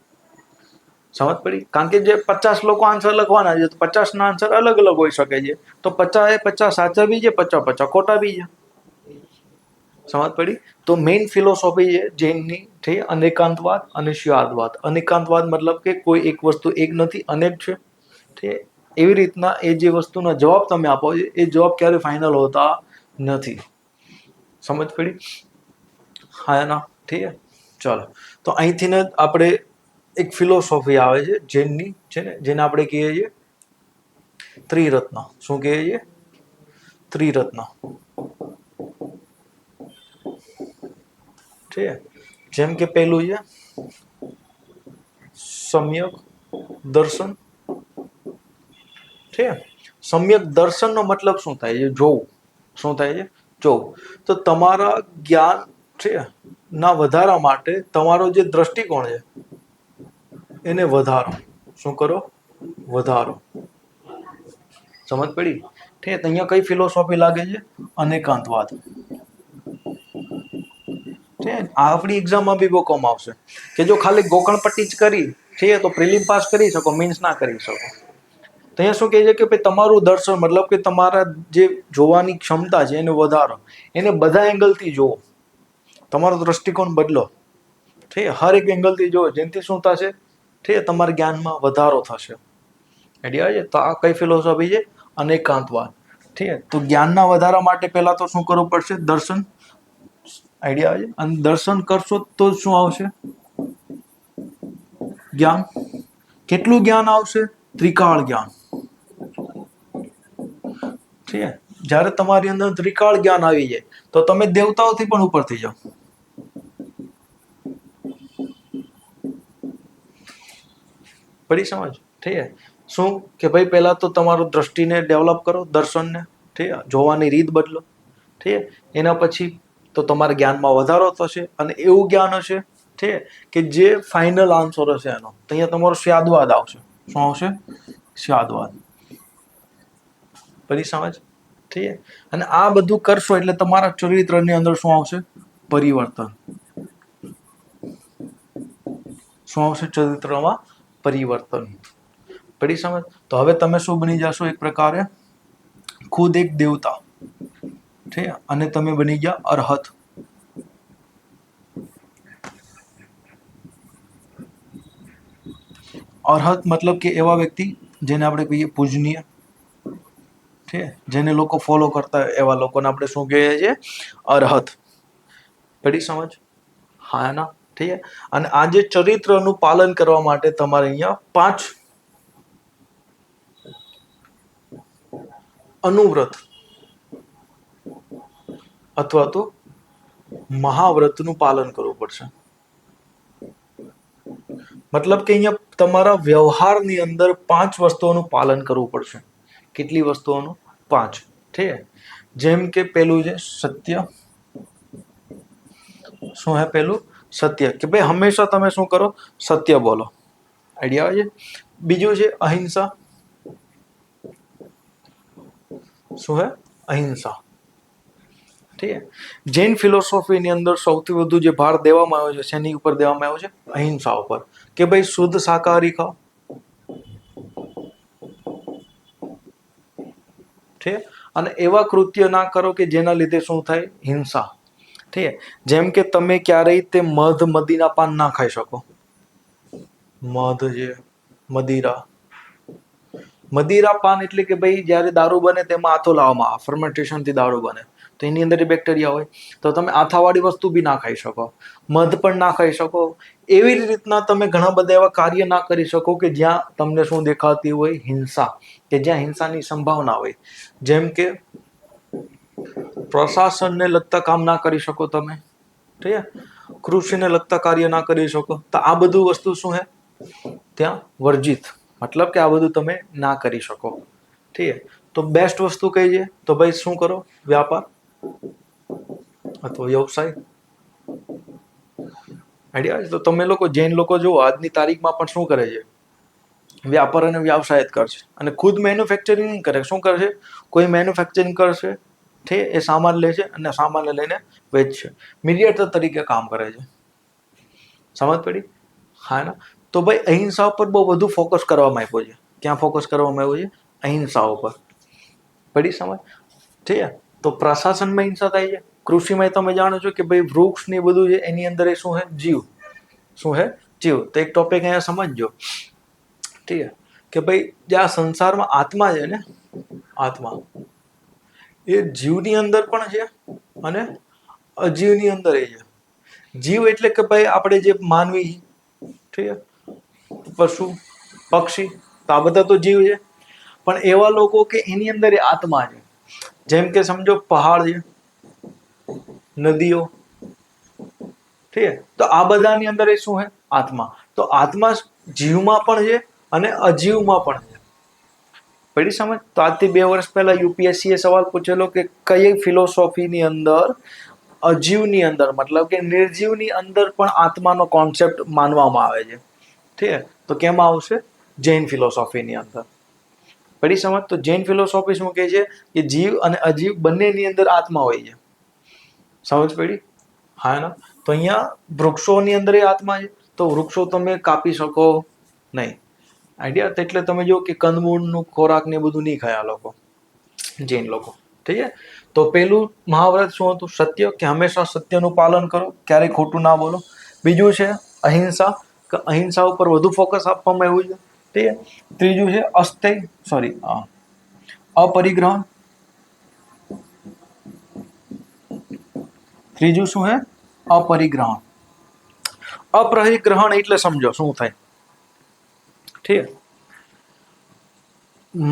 સમજ પડી? કારણ કે જે 50 લોકો આન્સર લખવાના છે તો 50ના આન્સર અલગ અલગ હોઈ શકે છે. તો 50 સાચા બી છે, 50 ખોટા બી છે. સમજ પડી? તો મેઇન ફિલોસોફી છે જૈનની છે અનેકાંતવાદ અને સ્યાદવાદ. અનેકાંતવાદ મતલબ કે કોઈ એક વસ્તુ એક નથી, અનેક છે. ઠીક? એવી રીતના એ જે વસ્તુનો જવાબ તમે આપો છો એ જવાબ ક્યારે ફાઇનલ હોતા નથી. સમજ પડી? હા એના ઠીક છે? ચાલો, તો અહીંથી ને આપણે એક ફિલોસોફી આવે છે જૈનની, છે ને, જેને આપણે કહીએ છીએ ત્રિરત્ન. શું કહીએ છીએ? ત્રિરત્ન. ઠીક છે? જેમ કે પેલું છે સમ્યક દર્શન. ઠીક છે? સમ્યક દર્શનનો મતલબ શું થાય છે? જોવું. શું થાય છે? જોવું. તો તમારા જ્ઞાન છે ના વધારા માટે તમારો જે દ્રષ્ટિકોણ છે એને વધારો. શું કરો? વધારો. સમજ પડી? ઠીક? અહીંયા કઈ ફિલોસોફી લાગે છે? અનેકાંતવાદ. આપણી એક્ઝામમાં બી બહુ કમ આવશે કે જો ખાલી ગોખણ પટ્ટી જ કરી છે તો પ્રિલિમ પાસ કરી શકો, મીન્સ ના કરી શકો. તો અહીંયા શું કહે છે કે ભાઈ તમારું દર્શન મતલબ કે તમારા જે જોવાની ક્ષમતા છે એને વધારો, એને બધા એંગલથી જુઓ, તમારો દ્રષ્ટિકોણ બદલો. ઠીક? હર એક એંગલથી જુઓ, જેનાથી શું થશે? ઠીક? તમારા જ્ઞાનમાં વધારો થશે. આઈડિયા છે? તો આ કઈ ફિલોસોફી છે? અનેકાંતવાદ. ઠીક? તો જ્ઞાનના વધારા માટે પહેલા તો શું કરવું પડશે? દર્શન. આઈડિયા આવે છે? અને દર્શન કરશો તો શું આવશે? જ્ઞાન. કેટલું જ્ઞાન આવશે? ત્રિકાળ જ્ઞાન. ઠીક? જ્યારે તમારી અંદર ત્રિકાળ જ્ઞાન આવી જાય તો તમે દેવતાઓથી પણ ઉપર થઈ જાઓ. પડી સમજ? ઠીક? શું કે ભાઈ પહેલા તો તમારું દ્રષ્ટિને ડેવલપ કરો, દર્શનને. ઠીક? જોવાની રીત બદલો. ઠીક? એના પછી તો તમારા જ્ઞાનમાં વધારો થશે અને એવું જ્ઞાન હશે, ઠીક, કે જે ફાઇનલ આન્સર હશે એનો. તો અહીંયા તમારો સ્યાદવાદ આવશે. શું આવશે? સ્યાદવાદ. પડી સમજ? ઠીક? અને આ બધું કરશો એટલે તમારા ચરિત્રની અંદર શું આવશે? પરિવર્તન. શું આવશે? ચરિત્રમાં પરિવર્તન. પડી સમજ? તો હવે તમે શું બની જશો? એક પ્રકારે ખુદ એક દેવતા. ઠીક? અને તમે બની ગયા અરહત. અરહત મતલબ કે એવા વ્યક્તિ જેને આપણે કહીએ પૂજનીય. ઠીક? જેને લોકો ફોલો કરતા હોય એવા લોકોને આપણે શું કહીએ છીએ? અરહત. પડી સમજ? હા ના? ઠીક? અને આ જે ચરિત્રનું પાલન કરવા માટે તમારે અહીંયા 5 અનુવ્રત અથવા તો મહાવ્રતનું પાલન કરવું પડશે. મતલબ કે અહીંયા તમારા વ્યવહારની અંદર 5 વસ્તુઓનું પાલન કરવું પડશે. કેટલી વસ્તુઓનું? 5. ઠીક? જેમ કે પેલું છે સત્ય. શું હે પેલું? સત્ય. કે ભાઈ હંમેશા તમે શું કરો? સત્ય બોલો. આઈડિયા આવે છે? બીજું છે અહિંસા. શું હે? અહિંસા. ઠીક? જૈન ફિલોસોફીની અંદર સૌથી વધુ જે ભાર દેવામાં આવ્યો છે શેની ઉપર દેવામાં આવ્યો છે? અહિંસા ઉપર. કે ભાઈ શુદ્ધ શાકાહારી ખાઓ. ઠીક? અને એવા કૃત્ય ના કરો કે જેના લીધે શું થાય? હિંસા. ઠીક? જેમ કે તમે ક્યારેય તે મધ મદીના પાન ના ખાઈ શકો. મધ છે, મદિરા. મદિરા પાન એટલે કે ભાઈ જ્યારે દારૂ બને તેમાં આથો લાવવામાં આવે, ફર્મેન્ટેશનથી દારૂ બને. તો એની અંદર બેક્ટેરિયા હોય. તો તમે આથાવાળી વસ્તુ બી ના ખાઈ શકો, મધ પણ ના ખાઈ શકો. એવી જ રીતના તમે ઘણા બધા એવા કાર્ય ના કરી શકો કે જ્યાં તમને શું દેખાતી હોય, હિંસા, કે જ્યાં હિંસાની સંભાવના હોય. જેમ કે પ્રશાસનને લગતા કામ ના કરી શકો તમે, ઠીક છે, કૃષિને લગતા કાર્ય ના કરી શકો. તો આ બધું વસ્તુ શું છે, ત્યાં વર્જિત, મતલબ કે આ બધું તમે ના કરી શકો. ઠીક છે. તો બેસ્ટ વસ્તુ કઈ છે, તો ભાઈ શું કરો, વ્યાપાર અથવા વ્યવસાય. આઈડિયા. તો તમે લોકો જૈન લોકો જુઓ આજની તારીખમાં પણ શું કરે છે, વ્યાપાર અને વ્યવસાય જ કરશે. અને ખુદ મેન્યુફેક્ચરિંગ નહીં કરે. શું કરશે, કોઈ મેન્યુફેક્ચરિંગ કરશે, ઠીક, એ સામાન લે છે અને સામાનને લઈને વેચશે. મીડિયેટર તરીકે કામ કરે છે. સમજ પડી? હા ના. તો ભાઈ અહિંસા ઉપર બહુ વધુ ફોકસ કરવામાં આવ્યો છે. ક્યાં ફોકસ કરવામાં આવ્યો છે, અહિંસા ઉપર. પડી સમજ? ઠીક છે. તો પ્રશાસનમાં હિંસા થાય છે, કૃષિમાં તમે જાણો છો કે ભાઈ વૃક્ષ ને બધું છે, એની અંદર એ શું છે, જીવ. શું છે, જીવ. તો એક ટોપિક અહીંયા સમજજો. ઠીક છે, કે ભાઈ જે આ સંસારમાં આત્મા છે ને, આત્મા એ જીવની અંદર પણ છે અને અજીવની અંદર એ છે. જીવ એટલે કે ભાઈ આપણે જે માનવી, ઠીક છે, પશુ, પક્ષી, તો આ બધા તો જીવ છે. પણ એવા લોકો કે એની અંદર એ આત્મા છે. જેમ કે સમજો પહાડ છે, નદીઓ, ઠીક છે, તો આ બધાની અંદર એ શું છે, આત્મા. તો આત્મા જીવમાં પણ છે અને અજીવમાં પણ છે. પડી સમજ? તો આજથી 2 વર્ષ પહેલા યુપીએસસી એ સવાલ પૂછેલો કે કઈ ફિલોસોફીની અંદર અજીવની અંદર, મતલબ કે નિર્જીવની અંદર પણ આત્માનો કોન્સેપ્ટ માનવામાં આવે છે. ઠીક છે. તો કેમાં આવશે, જૈન ફિલોસોફીની અંદર. પડી સમજ? તો જૈન ફિલોસોફી શું કહે છે કે જીવ અને અજીવ બંનેની અંદર આત્મા હોય છે. સમજ પડી? હા ના. તો અહીંયા વૃક્ષોની અંદર એ આત્મા છે. તો વૃક્ષો તમે કાપી શકો નહીં. આઈડિયા. એટલે તમે જો કે કંદમૂળનું ખોરાક ને બધું નહીં ખાય આ લોકો, જૈન લોકો. ઠીક છે. તો પેલું મહાવ્રત શું હતું, સત્ય, કે હંમેશા સત્યનું પાલન કરો, ક્યારેય ખોટું ના બોલો. બીજું છે અહિંસા, કે અહિંસા ઉપર વધુ ફોકસ આપવામાં આવ્યું છે. ઠીક છે. ત્રીજું છે અપરિગ્રહણ. ત્રીજું શું છે, અપરિગ્રહણ. અપરિગ્રહણ એટલે સમજો શું થાય. ઠીક.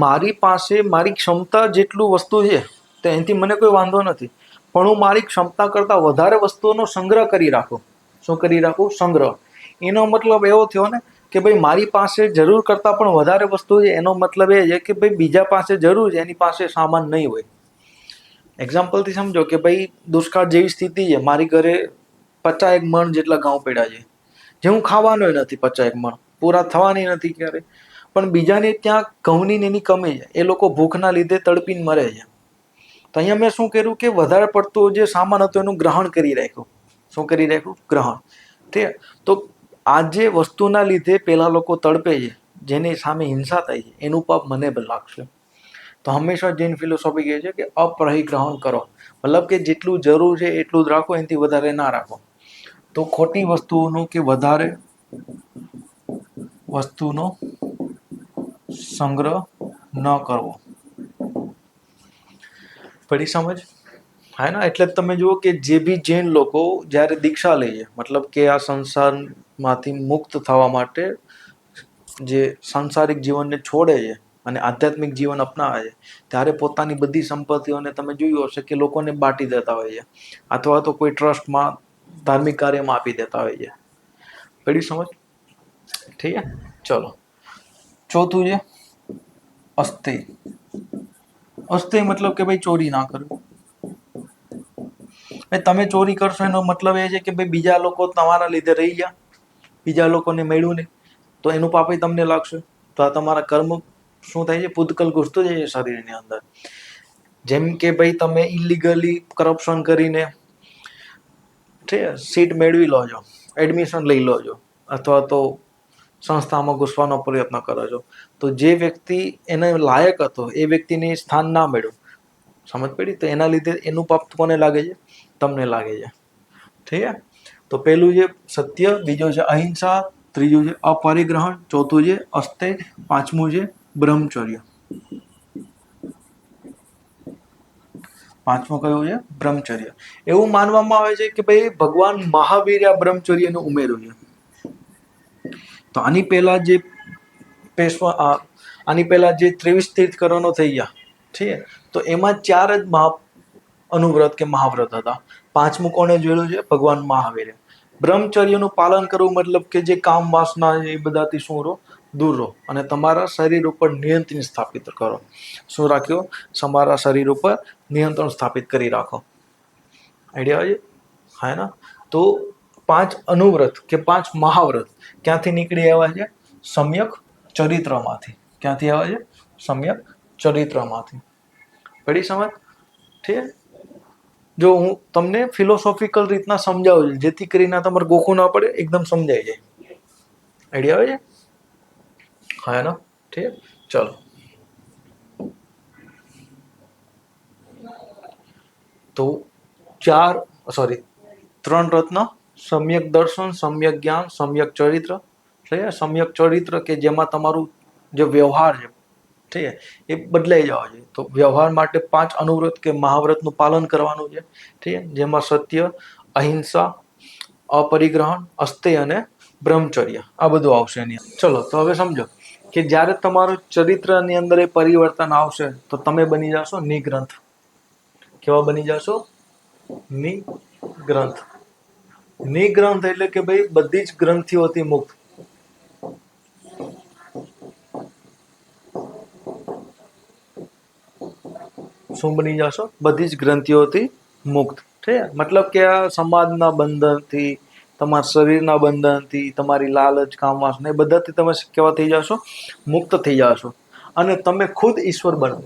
મારી પાસે મારી ક્ષમતા જેટલું વસ્તુ છે તો એનાથી મને કોઈ વાંધો નથી, પણ હું મારી ક્ષમતા કરતા વધારે વસ્તુઓનો સંગ્રહ કરી રાખું. શું કરી રાખું, સંગ્રહ. એનો મતલબ એવો થયો ને કે ભાઈ મારી પાસે જરૂર કરતા પણ વધારે વસ્તુ છે. એનો મતલબ એ છે કે ભાઈ બીજા પાસે જરૂર છે, એની પાસે સામાન નહીં હોય. એક્ઝામ્પલથી સમજો કે ભાઈ દુષ્કાળ જેવી સ્થિતિ છે, મારી ઘરે 50 મણ જેટલા ઘઉં પડ્યા છે, જે હું ખાવાનો નથી. 50 મણ પૂરા થવાની નથી ક્યારે. પણ બીજાને ત્યાં ઘઉંની એની કમી છે, એ લોકો ભૂખના લીધે તડપીને મરે છે. તો અહીંયા મેં શું કર્યું કે વધારે પડતો જે સામાન હતો એનું ગ્રહણ કરી રાખ્યું. શું કરી રાખ્યું, ગ્રહણ. ઠીક. તો આ જે વસ્તુના લીધે પેલા લોકો તડપે છે, જેની સામે હિંસા થાય છે, એનું પાપ મને પણ લાગશે. તો હંમેશા જૈન ફિલોસોફી કહે છે કે અપરિગ્રહણ કરો, મતલબ કે જેટલું જરૂર છે એટલું જ રાખો, એનાથી વધારે ના રાખો. તો ખોટી વસ્તુઓનો કે વધારે વસ્તુનો સંગ્રહ ન કરવો. પડી સમજ? હા ના. એટલે તમે જુઓ કે જે બી જૈન લોકો જ્યારે દીક્ષા લે છે, મતલબ કે આ સંસારમાંથી મુક્ત થવા માટે જે સાંસારિક જીવનને છોડે છે અને આધ્યાત્મિક જીવન અપનાવે છે, ત્યારે પોતાની બધી સંપત્તિઓને તમે જોયું હશે કે લોકોને બાંટી દેતા હોય છે, અથવા તો કોઈ ટ્રસ્ટમાં ધાર્મિક કાર્યમાં આપી દેતા હોય છે. પડી સમજ? ઠીક છે. ચલો, ચોથું છે અસ્થેય. અસ્થેય મતલબ કે ભાઈ ચોરી ના કરવી. તમે ચોરી કરશો એનો મતલબ એ છે કે ભાઈ બીજા લોકો તમારા લીધે રહી ગયા, બીજા લોકોને મળ્યું નહીં, તો એનું પાપ તમને લાગશે. તો આ તમારા કર્મ શું થાય છે, પૂતકલ ઘૂસતું જાય છે શરીરની અંદર. જેમ કે ભાઈ તમે ઇલીગલી કરપ્શન કરીને સીટ મેળવી લો છો, એડમિશન લઈ લો છો, અથવા તો સંસ્થામાં ઘૂસવાનો પ્રયત્ન કરો છો, તો જે વ્યક્તિ એને લાયક હતો એ વ્યક્તિને સ્થાન ના મળ્યું. સમજ પડી? તો એના લીધે એનું પાપ કોને લાગે છે, તમને લાગે છે. ઠીક છે. તો પેલું છે સત્ય, બીજું છે અહિંસા, ત્રીજું છે અપરિગ્રહણ, ચોથું છે અસ્થેય, પાંચમું છે બ્રહ્મચર્ય. પાંચમું કયું છે? બ્રહ્મચર્ય. એવું માનવામાં આવે છે કે ભાઈ ભગવાન મહાવીરે આ બ્રહ્મચર્યનું ઉમેર્યું છે. તો આની પહેલા જે આની પહેલા જે 23 તીર્થકરોનો થઈ ગયા, ઠીક છે, તો એમાં 4 જ અનુવ્રત કે મહાવ્રત હતા. પાંચમું કોણે જોયેલું છે? ભગવાન મહાવીરે. બ્રહ્મચર્યનું પાલન કરવું મતલબ કે જે કામ વાસના એ બધાથી શું રહો? દૂર રહો અને તમારા શરીર ઉપર નિયંત્રણ સ્થાપિત કરો. શું રાખ્યો? તમારા શરીર ઉપર નિયંત્રણ સ્થાપિત કરી રાખો. આઈડિયા આવે છે? હા ને? તો 5 અનુવ્રત કે 5 મહાવ્રત ક્યાંથી નીકળી આવ્યા છે? સમ્યક ચરિત્રમાંથી. ક્યાંથી આવ્યા છે? સમ્યક ચરિત્રમાંથી. પડી સમજ? ઠીક. જો હું તમને ફિલોસોફિકલ રીતના સમજાવું છું જેથી કરીને તમારે ગોખવું ના પડે, એકદમ સમજાઈ જાય. આઈડિયા આવે છે? હા ને? ઠીક. ચલો, તો 3 રત્ન: સમ્યક દર્શન, સમ્યક જ્ઞાન, સમ્યક ચરિત્ર. સમ્યક ચરિત્ર કે જેમાં તમારું જે વ્યવહાર છે, ઠીક છે, એ બદલાઈ જવા જોઈએ. તો વ્યવહાર માટે 5 અનુવ્રત કે મહાવ્રતનું પાલન કરવાનું છે, ઠીક છે, જેમાં સત્ય, અહિંસા, અપરિગ્રહણ, અસ્તેય અને બ્રહ્મચર્ય આ બધું આવશે એની. ચલો, તો હવે સમજો કે જ્યારે તમારું ચરિત્રની અંદર એ પરિવર્તન આવશે તો તમે બની જશો નિગ્રંથ. કેવા બની જશો? નિગ્રંથ. નિગ્રંથ એટલે કે ભાઈ બધી જ ગ્રંથિઓથી મુક્ત. શું બની જશો? બધી જ ગ્રંથિઓથી મુક્ત. ઠીક. મતલબ કે આ સમાજના બંધનથી, તમારા શરીરના બંધનથી, તમારી લાલચ, કામ વાસના એ બધાથી તમે કેવા થઈ જશો? મુક્ત થઈ જશો. અને તમે ખુદ ઈશ્વર બનો.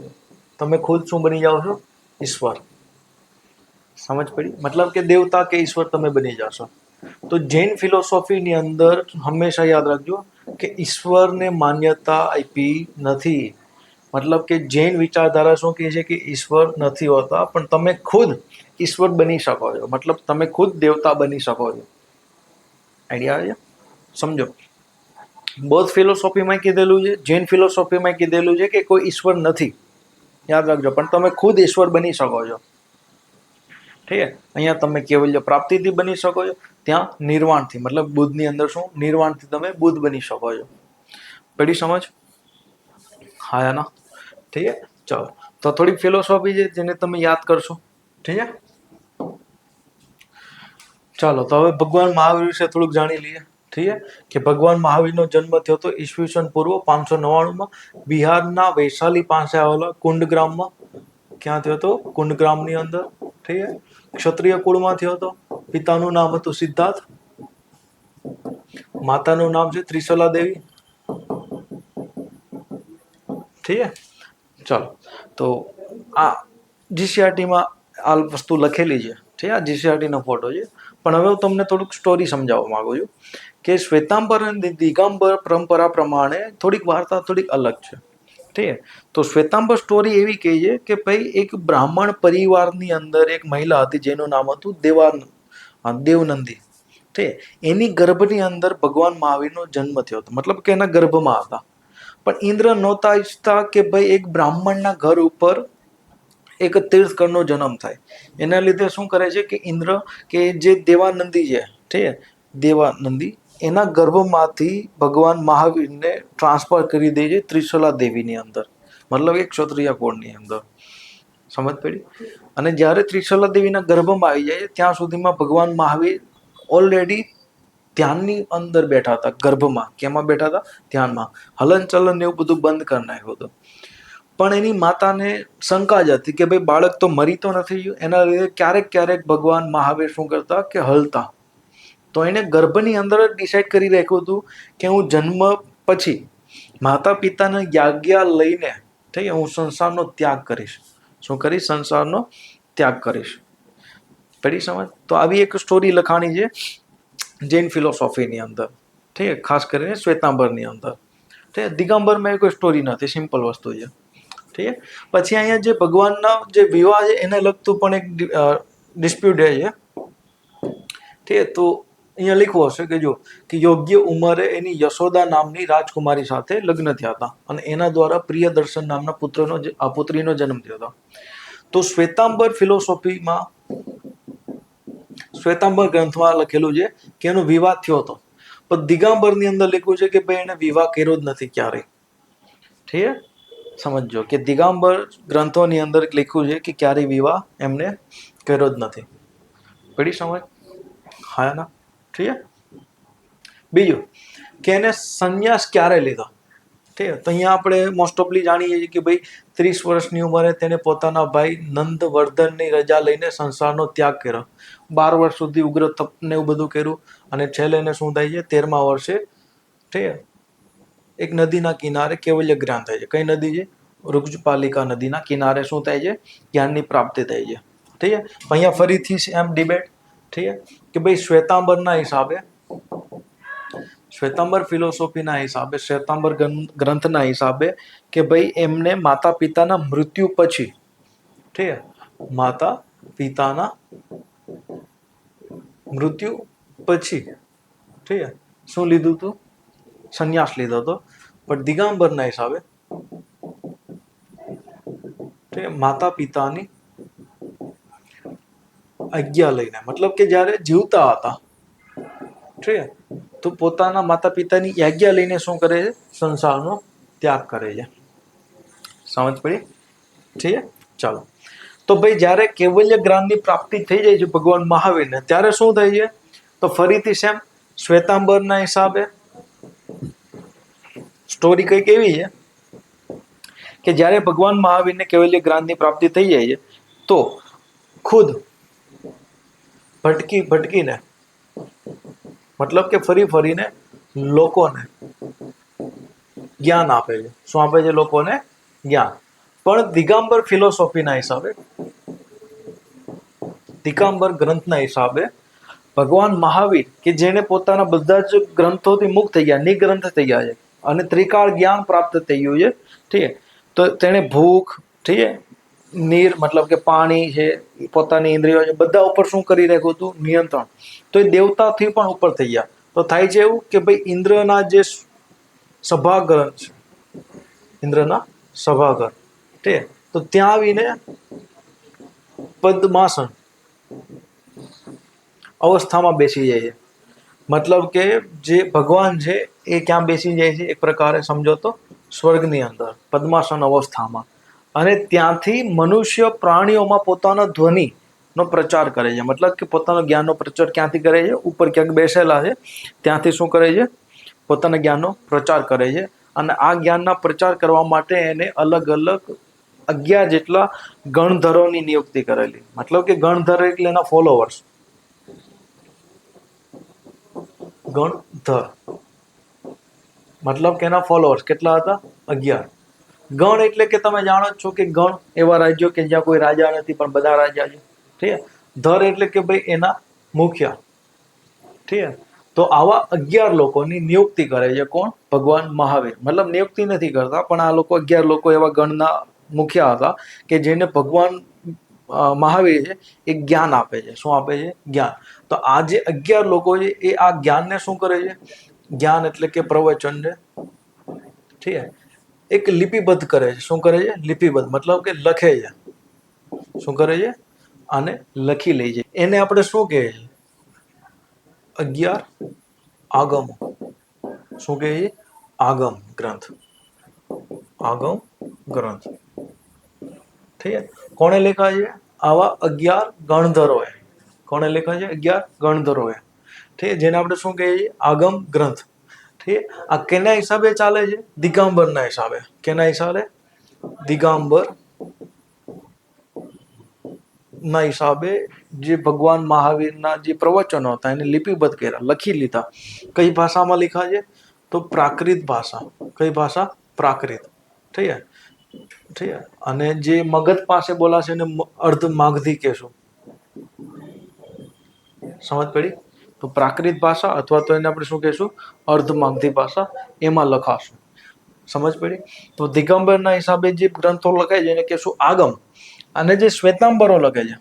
તમે ખુદ શું બની જાઓ છો? ઈશ્વર. સમજ પડી? મતલબ કે દેવતા કે ઈશ્વર તમે બની જશો. તો જૈન ફિલોસોફીની અંદર હંમેશા યાદ રાખજો કે ઈશ્વરને માન્યતા આપી નથી. મતલબ કે જૈન વિચારધારા શું કહે છે કે ઈશ્વર નથી હોતા, પણ તમે ખુદ ઈશ્વર બની શકો છો. મતલબ તમે ખુદ દેવતા બની શકો છો. આઈડિયા આવે છે? સમજો, બૌદ્ધ ફિલોસોફીમાં કીધેલું છે, જૈન ફિલોસોફીમાં કીધેલું છે કે કોઈ ઈશ્વર નથી. યાદ રાખજો, પણ તમે ખુદ ઈશ્વર બની શકો છો. ઠીક છે. અહીંયા તમે કેવલ્ય પ્રાપ્તિથી બની શકો છો, ત્યાં નિર્વાણથી. મતલબ બુદ્ધની અંદર શું? નિર્વાણથી તમે બુદ્ધ બની શકો છો. પડી સમજ? હા ના? ઠીક છે. ચલો, તો થોડીક ફિલોસોફી છે જેને તમે યાદ કરશો. ઠીક છે. ચાલો, તો હવે ભગવાન મહાવીર વિશે થોડુંક જાણી લઈએ. ઠીક છે. કે ભગવાન મહાવીરનો જન્મ થયો હતો ઈસવીસન પૂર્વ 599 બિહારના વૈશાલી પાસે આવેલા કુંડગ્રામમાં. ક્યાં થયો હતો? કુંડગ્રામની અંદર. ઠીક છે. ક્ષત્રિય કુળમાં થયો હતો. પિતાનું નામ હતું સિદ્ધાર્થ, માતાનું નામ છે ત્રિશલા દેવી. ઠીક છે. ચાલો, તો આ જીસીઆરટીમાં આ વસ્તુ લખેલી છે. ઠીક છે. આ જીસીઆરટીનો ફોટો છે. પણ હવે હું તમને થોડુંક સ્ટોરી સમજાવવા માંગુ છું કે શ્વેતાંબર અને દિગંબર પરંપરા પ્રમાણે થોડીક વાર્તા થોડીક અલગ છે. ઠીક છે. તો શ્વેતાંબર સ્ટોરી એવી કહે છે કે ભાઈ એક બ્રાહ્મણ પરિવારની અંદર એક મહિલા હતી જેનું નામ હતું દેવનંદી. ઠીક. એની ગર્ભની અંદર ભગવાન મહાવીરનો જન્મ થયો હતો. મતલબ કે એના ગર્ભમાં હતા. પણ ઇન્દ્ર નહોતા ઈચ્છતા કે ભાઈ એક બ્રાહ્મણના ઘર ઉપર એક તીર્થકરનો જન્મ થાય. એના લીધે શું કરે છે કે ઇન્દ્ર કે જે દેવાનંદી છે, ઠીક છે, દેવાનંદી એના ગર્ભમાંથી ભગવાન મહાવીરને ટ્રાન્સફર કરી દે છે ત્રિશલા દેવીની અંદર. મતલબ એક ક્ષત્રિય કુળની અંદર. સમજ પડી? અને જ્યારે ત્રિશલા દેવીના ગર્ભમાં આવી જાય ત્યાં સુધીમાં ભગવાન મહાવીર ઓલરેડી ધ્યાનની અંદર બેઠા હતા. ગર્ભમાં કેમાં બેઠા હતા? ધ્યાનમાં. હલનચલન એવું બધું બંધ કરી નાખ્યું હતું. પણ એની માતાને શંકા જ હતી કે ભાઈ બાળક તો મરી તો નથી ગયું. એના લીધે ક્યારેક ક્યારેક ભગવાન મહાવીર શું કરતા કે હલતા. તો એને ગર્ભની અંદર જ ડિસાઈડ કરી રાખ્યું હતું કે હું જન્મ પછી માતા પિતાને આજ્ઞા લઈને ઠીક હું સંસારનો ત્યાગ કરીશ. શું કરીશ? સંસારનો ત્યાગ કરીશ. પડી સમજ? તો આવી એક સ્ટોરી લખાણી છે જૈન ફિલોસોફીની અંદર. ઠીક. ખાસ કરીને શ્વેતાંબરની અંદર. ઠીક. દિગંબરમાં કોઈ સ્ટોરી નથી, સિમ્પલ વસ્તુ છે. ઠીક. પછી અહીંયા જે ભગવાનના જે વિવાહ છે એને લગતું પણ એક ડિસ્પ્યુટ છે. ઠીક. તો અહીંયા લખ્યું હશે કે જો કે યોગ્ય ઉંમરે એની યશોદા નામની રાજકુમારી સાથે લગ્ન થયા હતા અને એના દ્વારા પ્રિયદર્શન નામના પુત્રીનો જન્મ થયો હતો. તો શ્વેતાંબર ફિલોસોફીમાં, શ્વેતાંબર ગ્રંથમાં લખેલું છે કે એનો વિવાહ થયો હતો, પણ દિગંબરની અંદર લખ્યું છે કે ભાઈ એને વિવાહ કર્યો જ નથી ક્યારેય. ઠીક છે, સમજો કે દિગંબર ગ્રંથોની અંદર લખ્યું છે કે ક્યારેય વિવાહ એમને કર્યો જ નથી. પડી સમજ? હા ના? ઠીક છે. બીજું કે એને સંન્યાસ ક્યારે લીધો? ઠીક છે, તો અહીંયા આપણે મોસ્ટ ઓફલી જાણીએ છીએ કે ભાઈ 30 વર્ષની ઉંમરે તેને પોતાના ભાઈ નંદવર્ધનની રજા લઈને સંસારનો ત્યાગ કર્યો. 12 વર્ષ સુધી ઉગ્ર તપ ને એવું બધું કર્યું, અને છેલ્લે એને શું થાય છે, 13મા વર્ષે ઠીક છે, એક નદીના કિનારે કેવલ્ય જ્ઞાન થાય છે. કઈ નદી છે? વૃક્ષપાલિકા નદીના કિનારે શું થાય છે? જ્ઞાનની પ્રાપ્તિ થાય છે. ઠીક છે. અહીંયા ફરીથી એમ ડિબેટ, ઠીક છે, કે ભાઈ શ્વેતાંબરના હિસાબે, શ્વેતાંબર ફિલોસોફીના હિસાબે, શ્વેતાંબર ગ્રંથના હિસાબે કે ભાઈ એમને માતા પિતાના મૃત્યુ પછી, ઠીક છે, માતા પિતાના મૃત્યુ પછી, ઠીક છે, શું લીધું હતું? સંન્યાસ લીધો હતો. પણ દિગંબરના હિસાબે માતા પિતાની આજ્ઞા લઈને, મતલબ કે જ્યારે જીવતા હતા, ઠીક છે, તો પોતાના માતા પિતાની આજ્ઞા લઈને શું કરે છે? સંસારનો ત્યાગ કરે છે. સમજ પડી? ઠીક છે, ચાલો. તો ભાઈ જ્યારે કેવલ્ય જ્ઞાનની પ્રાપ્તિ થઈ જાય છે ભગવાન મહાવીરને, ત્યારે શું થાય છે? તો ફરીથી સેમ શ્વેતાંબરના હિસાબે સ્ટોરી કંઈક એવી છે કે જ્યારે ભગવાન મહાવીરને કેવલ્ય જ્ઞાનની પ્રાપ્તિ થઈ જાય છે, તો ખુદ ભટકીને, મતલબ કે ફરીને લોકોને જ્ઞાન આપે છે. શું આપે છે? લોકોને જ્ઞાન. પણ દિગંબર ફિલોસોફીના હિસાબે, દિગંબર ગ્રંથના હિસાબે ભગવાન મહાવીર કે જેને પોતાના બધા જ ગ્રંથોથી મુક્ત થઈ ગયા, નિગ્રંથ થઈ ગયા છે, અને ત્રિકાળ જ્ઞાન પ્રાપ્ત થઈ ગયું છે, ઠીક છે, તો તેણે ભૂખ, ઠીક છે, નીર મતલબ કે પાણી છે, પોતાની ઇન્દ્રિયો છે, બધા ઉપર શું કરી રાખ્યું હતું? નિયંત્રણ. તો એ દેવતાથી પણ ઉપર થઈ ગયા. તો થાય છે એવું કે ભાઈ ઇન્દ્રના જે સભાગર છે, ઇન્દ્રના સભાગર, ઠીક, તો ત્યાં આવીને પદ્માસન અવસ્થામાં બેસી જાય છે. મતલબ કે જે ભગવાન છે એ ક્યાં બેસી જાય છે? એક પ્રકારે સમજો તો સ્વર્ગની અંદર પદ્માસન અવસ્થામાં. અને ત્યાંથી મનુષ્ય પ્રાણીઓમાં પોતાના ધ્વનિનો પ્રચાર કરે છે. મતલબ કે પોતાના જ્ઞાનનો પ્રચાર ક્યાંથી કરે છે? ઉપર ક્યાંક બેસેલા છે ત્યાંથી શું કરે છે? પોતાના જ્ઞાનનો પ્રચાર કરે છે. અને આ જ્ઞાનના પ્રચાર કરવા માટે એને અલગ અલગ 11 જેટલા ગણધરોની નિયુક્તિ કરેલી. મતલબ કે ગણધર એટલે એના ફોલોવર્સ. ગણધર મતલબ કે એના ફોલોઅર્સ કેટલા હતા? 11. ગણ એટલે કે તમે જાણો જ છો કે ગણ એવા રાજ્યો કે જ્યાં કોઈ રાજા નથી પણ બધા રાજા છે, ઠીક છે. ધર એટલે કે ભાઈ એના મુખ્ય, ઠીક છે. તો આવા 11 લોકોની નિયુક્તિ કરે છે. કોણ? ભગવાન મહાવીર. મતલબ નિયુક્તિ નથી કરતા, પણ આ લોકો 11 લોકો એવા ગણના મુખ્ય હતા કે જેને ભગવાન મહાવીર છે એ જ્ઞાન આપે છે. શું આપે છે? જ્ઞાન. તો આ જે 11 લોકો છે એ આ જ્ઞાનને શું કરે છે? જ્ઞાન એટલે કે પ્રવચન છે, ઠીક છે, એક લિપિબદ્ધ કરે છે. શું કરે છે? લિપિબદ્ધ મતલબ કે લખે છે. શું કરે છે? આને લખી લે છે. એને આપણે શું કહે છે? 11 આગમ. શું કહે છે? આગમ ગ્રંથ. આગમ ગ્રંથ, ઠીક છે. કોણે લખ્યા છે? આવા 11 ગણધરોએ. કોણે લખ્યા છે? 11 ગણધરોએ, ઠીક છે, જેને આપણે શું કહીએ છીએ? આગમ ગ્રંથ, ઠીક છે. આ કેના હિસાબે ચાલે છે? દિગંબરના હિસાબે. કેના હિસાબે? દિગંબર ના હિસાબે જે ભગવાન મહાવીરના જે પ્રવચનો હતા એને લિપિબદ્ધ કર્યા, લખી લીધા. કઈ ભાષામાં લખ્યા છે? તો પ્રાકૃત ભાષા. કઈ ભાષા? પ્રાકૃત, ઠીક છે, ઠીક છે. અને જે મગધ પાસે બોલાશે એને અર્ધ માગધી કહેશું. સમજ પડી? તો પ્રાકૃત ભાષા અથવા તો એને આપણે શું કહેશું? અર્ધ માગધી ભાષા, એમાં લખાશું. સમજ પડી? તો દિગંબરના હિસાબે જે ગ્રંથો લખાય છે એને કહેશું આગમ. અને જે શ્વેતાંબરો લખે છે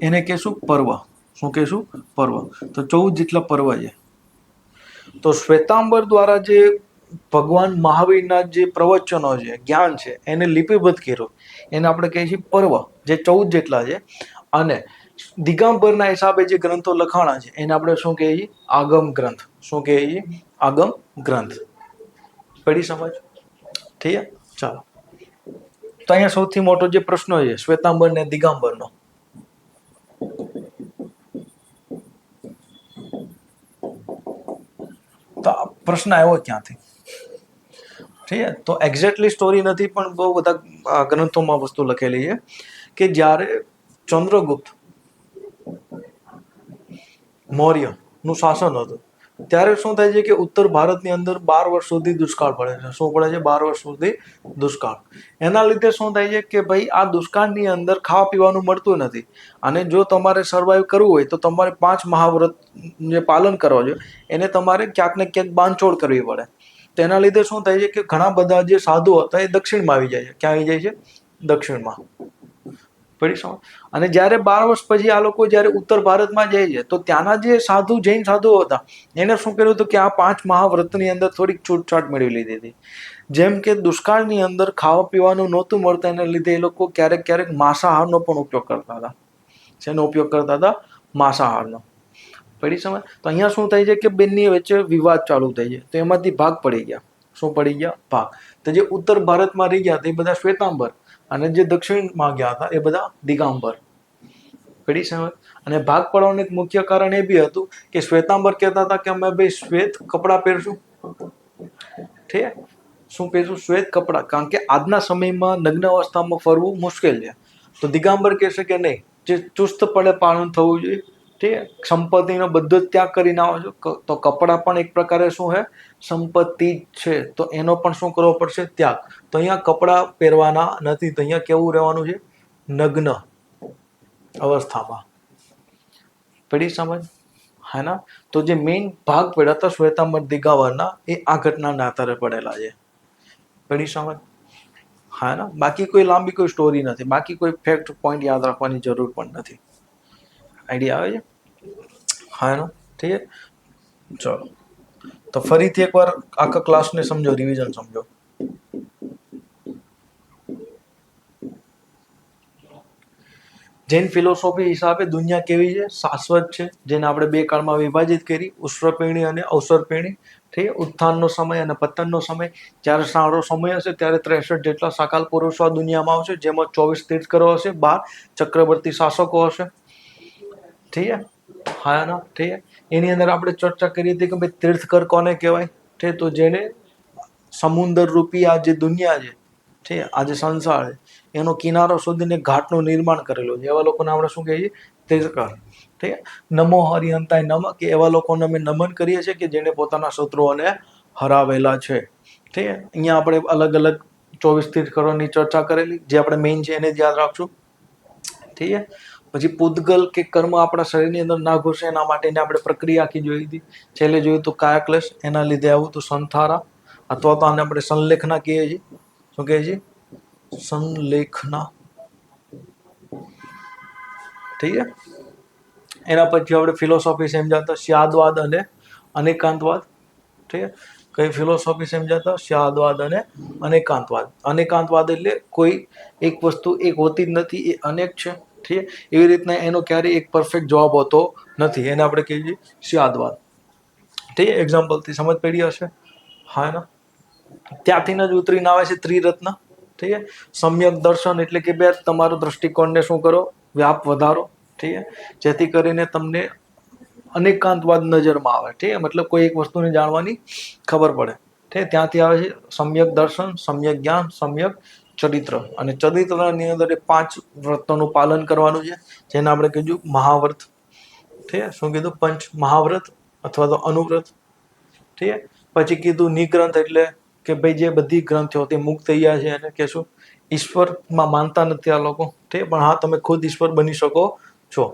એને કહેશું પર્વ. શું કહેશું? પર્વ. તો 14 જેટલા પર્વ છે. તો શ્વેતાંબર દ્વારા જે ભગવાન મહાવીરના જે પ્રવચનો છે, જ્ઞાન છે, એને લિપિબદ્ધ કર્યો, એને આપણે કહીએ છીએ પર્વ, જે 14 જેટલા છે. અને દિગંબરના હિસાબે જે ગ્રંથો લખાણા છે એને આપણે શું કહીએ છીએ? આગમ ગ્રંથ. શું કહીએ છીએ? આગમ ગ્રંથ. પડી સમજ? ઠીક છે, ચાલો. તો અહીંયા સૌથી મોટો જે પ્રશ્ન છે શ્વેતાંબર ને દિગંબરનો, તો પ્રશ્ન આવ્યો ક્યાંથી? ઠીક છે, તો એક્ઝેક્ટલી સ્ટોરી નથી, પણ બહુ બધા ગ્રંથોમાં વસ્તુ લખેલી છે કે જ્યારે ચંદ્રગુપ્ત મૌર્ય નું શાસન હતું ત્યારે શું થાય છે કે ઉત્તર ભારતની અંદર 12 વર્ષ સુધી દુષ્કાળ પડે છે. શું પડે છે? 12 વર્ષ સુધી દુષ્કાળ. એના લીધે શું થાય છે કે ભાઈ આ દુષ્કાળની અંદર ખાવા પીવાનું મળતું નથી, અને જો તમારે સર્વાઈવ કરવું હોય તો તમારે 5 મહાવ્રત જે પાલન કરવા જોઈએ એને તમારે ક્યાંક ને ક્યાંક બાંધછોડ કરવી પડે. તો એના લીધે શું થાય છે કે ઘણા બધા જે સાધુ હતા એ દક્ષિણમાં આવી જાય છે. ક્યાં આવી જાય છે? દક્ષિણમાં. અને જ્યારે 12 વર્ષ પછી આ લોકો જ્યારે ઉત્તર ભારતમાં જાય છે તો ત્યાંના જે સાધુ, જૈન સાધુઓ હતા, એને શું કર્યું હતું કે આ 5 મહાવ્રતની અંદર થોડીક છૂટછાટ મેળવી લીધી હતી. જેમ કે દુષ્કાળની અંદર ખાવા પીવાનું નહોતું મળતું, એને લીધે એ લોકો ક્યારેક ક્યારેક માંસાહારનો પણ ઉપયોગ કરતા હતા. શેનો ઉપયોગ કરતા હતા? માંસાહારનો. પડી સમજ? તો અહીંયા શું થાય છે કે બંને વચ્ચે વિવાદ ચાલુ થઈ જાય, તો એમાંથી ભાગ પડી ગયા. શું પડી ગયા? ભાગ. તો જે ઉત્તર ભારતમાં રહી ગયા હતા એ બધા શ્વેતાંબર, અને જે દક્ષિણમાં ગયા હતા એ બધા દિગંબર. પડી સમજ? અને ભાગ પડવાનું એક મુખ્ય કારણ એ બી હતું કે શ્વેતાંબર કહેતા હતા કે અમે ભાઈ શ્વેત કપડાં પહેરશું. ઠીક? શું પહેરશું? શ્વેત કપડાં. કારણ કે આજના સમયમાં નગ્ન અવસ્થામાં ફરવું મુશ્કેલ છે. તો દિગંબર કહેશે કે નહીં, જે ચુસ્તપણે પાલન થવું જોઈએ. ઠીક? સંપત્તિનો બધો જ ત્યાગ કરીને આવો છો તો કપડાં પણ એક પ્રકારે શું છે? સંપત્તિ છે. તો એનો પણ શું કરવો પડશે? ત્યાગ. તો અહીંયા કપડાં પહેરવાના નથી, તો અહીંયા કેવું રહેવાનું છે? નગ્ન અવસ્થામાં. પડી સમજ? હે ના? તો જે મેઇન ભાગ પડ્યા હતા શ્વેતાંબર દિગંબરના એ આ ઘટનાના આધારે પડેલા છે. પડી સમજ? હા ના? બાકી કોઈ લાંબી કોઈ સ્ટોરી નથી, બાકી કોઈ ફેક્ટ પોઈન્ટ યાદ રાખવાની જરૂર પણ નથી. આઈડિયા આવે છે? હા ના? ઠીક છે, ચલો. તો ફરીથી એકવાર આખા ક્લાસને સમજો, રિવિઝન સમજો. જૈન ફિલોસોફી હિસાબે દુનિયા કેવી છે? શાશ્વત છે, જેને આપણે 2 કાળમાં વિભાજિત કરી, ઉષ્રપીણી અને અવસરપીણી. ઠીક? ઉત્થાનનો સમય અને પતનનો સમય. જ્યારે સારો સમય હશે ત્યારે 63 જેટલા સાકાલ પુરુષો આ દુનિયામાં આવશે, જેમાં 24 તીર્થંકરો હશે, 12 ચક્રવર્તી શાસકો હશે. ઠીક છે? હા ના? ઠીક? એની અંદર આપણે ચર્ચા કરી હતી કે ભાઈ તીર્થકર કોને કહેવાય? ઠીક? તો જેને સમુદ્ર રૂપી આ જે દુનિયા છે, ઠીક, આ જે સંસાર છે, એનો કિનારો સુધીને ઘાટનું નિર્માણ કરેલું છે, એવા લોકોને આપણે શું કહીએ? તીર્થકર. ઠીક? નમો હરિહંતાય નમ, કે એવા લોકોને અમે નમન કરીએ છીએ કે જેને પોતાના શત્રુઓને હરાવેલા છે. ઠીક? અહીંયા આપણે અલગ અલગ 24 તીર્થકરોની ચર્ચા કરેલી, જે આપણે મેઇન છે એને જ યાદ રાખશું. ઠીક છે? પછી પૂતગલ કે કર્મ આપણા શરીરની અંદર ના ઘૂસે એના માટેની આપણે પ્રક્રિયા આખી જોઈ હતી. છેલ્લે જોયું તો કાયાક્લેશ, એના લીધે આવું તો સંથારા, અથવા તો આને આપણે સંલેખના કહીએ છીએ. શું કહીએ છીએ? સંલેખના. ઠીક છે? એના પછી આપણે ફિલોસોફી સમજાતા સ્યાદવાદ અને અનેકાંતવાદ. ઠીક છે? કઈ ફિલોસોફી સમજાતા? સ્યાદવાદ અને અનેકાંતવાદ. અનેકાંતવાદ એટલે કોઈ એક વસ્તુ એક હોતી જ નથી, એ અનેક છે. ઠીક? એવી રીતના એનો ક્યારેય એક પરફેક્ટ જવાબ હોતો નથી, એને આપણે કહીએ છીએ સ્યાદવાદ. ઠીક? એક્ઝામ્પલથી સમજ પડી હશે. હા ના? ત્યાંથી જ ઉતરીને આવે છે ત્રિરત્ન. ઠીક છે? સમ્યક દર્શન એટલે કે બે તમારો દ્રષ્ટિકોણને શું કરો? વ્યાપ વધારો. ઠીક છે? જેથી કરીને તમને અનેકાંતવાદ નજરમાં આવે. ઠીક છે? મતલબ કોઈ એક વસ્તુને જાણવાની ખબર પડે. ઠીક છે? ત્યાંથી આવે છે સમ્યક દર્શન, સમ્યક જ્ઞાન, સમ્યક ચરિત્ર. અને ચરિત્રની અંદર 5 વ્રતોનું પાલન કરવાનું છે, જેને આપણે કીધું મહાવ્રત. ઠીક છે? શું કીધું? પંચ મહાવ્રત અથવા તો અનુવ્રત. ઠીક છે? પછી કીધું નિગ્રંથ, એટલે કે ભાઈ જે બધી ગ્રંથો તે મુક્ત થઈ ગયા છે એને કહેશું ઈશ્વરમાં માનતા નથી આ લોકો. ઠીક? પણ હા, તમે ખુદ ઈશ્વર બની શકો છો.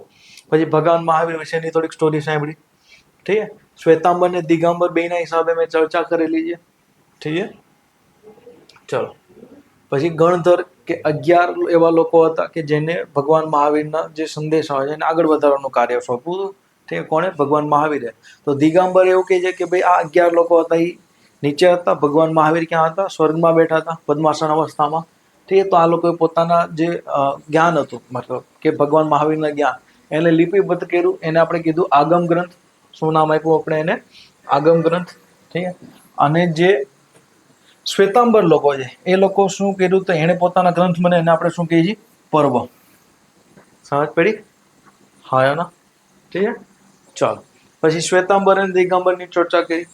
પછી ભગવાન મહાવીર વિશેની થોડીક સ્ટોરી સાંભળી. ઠીક છે? શ્વેતાંબર ને દિગંબર બેના હિસાબે મેં ચર્ચા કરેલી છે. ઠીક છે? ચલો. પછી ગણધર કે 11 એવા લોકો હતા કે જેને ભગવાન મહાવીરના જે સંદેશ આવે છે એને આગળ વધારવાનું કાર્ય સોંપ્યું. ઠીક? કોણે? ભગવાન મહાવીરે. તો દિગંબર એવું કહે છે કે ભાઈ આ 11 લોકો હતા એ નીચે હતા ભગવાન મહાવીર ક્યાં હતા? સ્વર્ગમાં બેઠા હતા પદ્માસન અવસ્થામાં. ઠીક છે, તો આ લોકોએ પોતાના જે જ્ઞાન હતું, મતલબ કે ભગવાન મહાવીરના જ્ઞાન, એને લિપિબદ્ધ કર્યું. એને આપણે કીધું આગમ ગ્રંથ. શું નામ આપ્યું આપણે એને? આગમ ગ્રંથ. ઠીક છે. અને જે શ્વેતાંબર લોકો છે એ લોકો શું કર્યું? તો એને પોતાના ગ્રંથ મને એને આપણે શું કહીએ છીએ? પર્વ. સમજ પડી? હા એના. ઠીક છે, ચાલો. પછી શ્વેતાંબર અને દિગંબરની ચર્ચા કરી.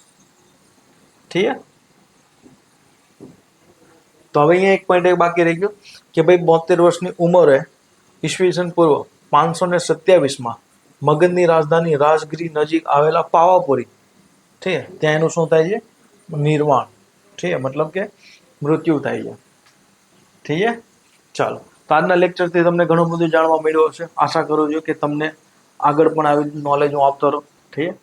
ઠીક છે. તો હવે અહીંયા એક પોઈન્ટ બાકી રહી ગયો કે ભાઈ 72 વર્ષની ઉંમરે ઈસવીસન પૂર્વ 527માં મગધની રાજધાની રાજગીરી નજીક આવેલા પાવાપુરી, ઠીક છે, ત્યાં એનું શું થાય છે? નિર્વાણ. ઠીક છે, મતલબ કે મૃત્યુ થાય છે. ઠીક છે, ચાલો. તો આજના લેક્ચરથી તમને ઘણું બધું જાણવા મળ્યું હશે. આશા કરું છું કે તમને આગળ પણ આવી નોલેજ હું આપતો રહું. ઠીક છે.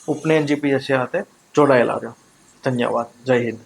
ઉપનયન જીપીએસસી સાથે જોડાયેલા રહ્યો. ધન્યવાદ. જય હિન્દ.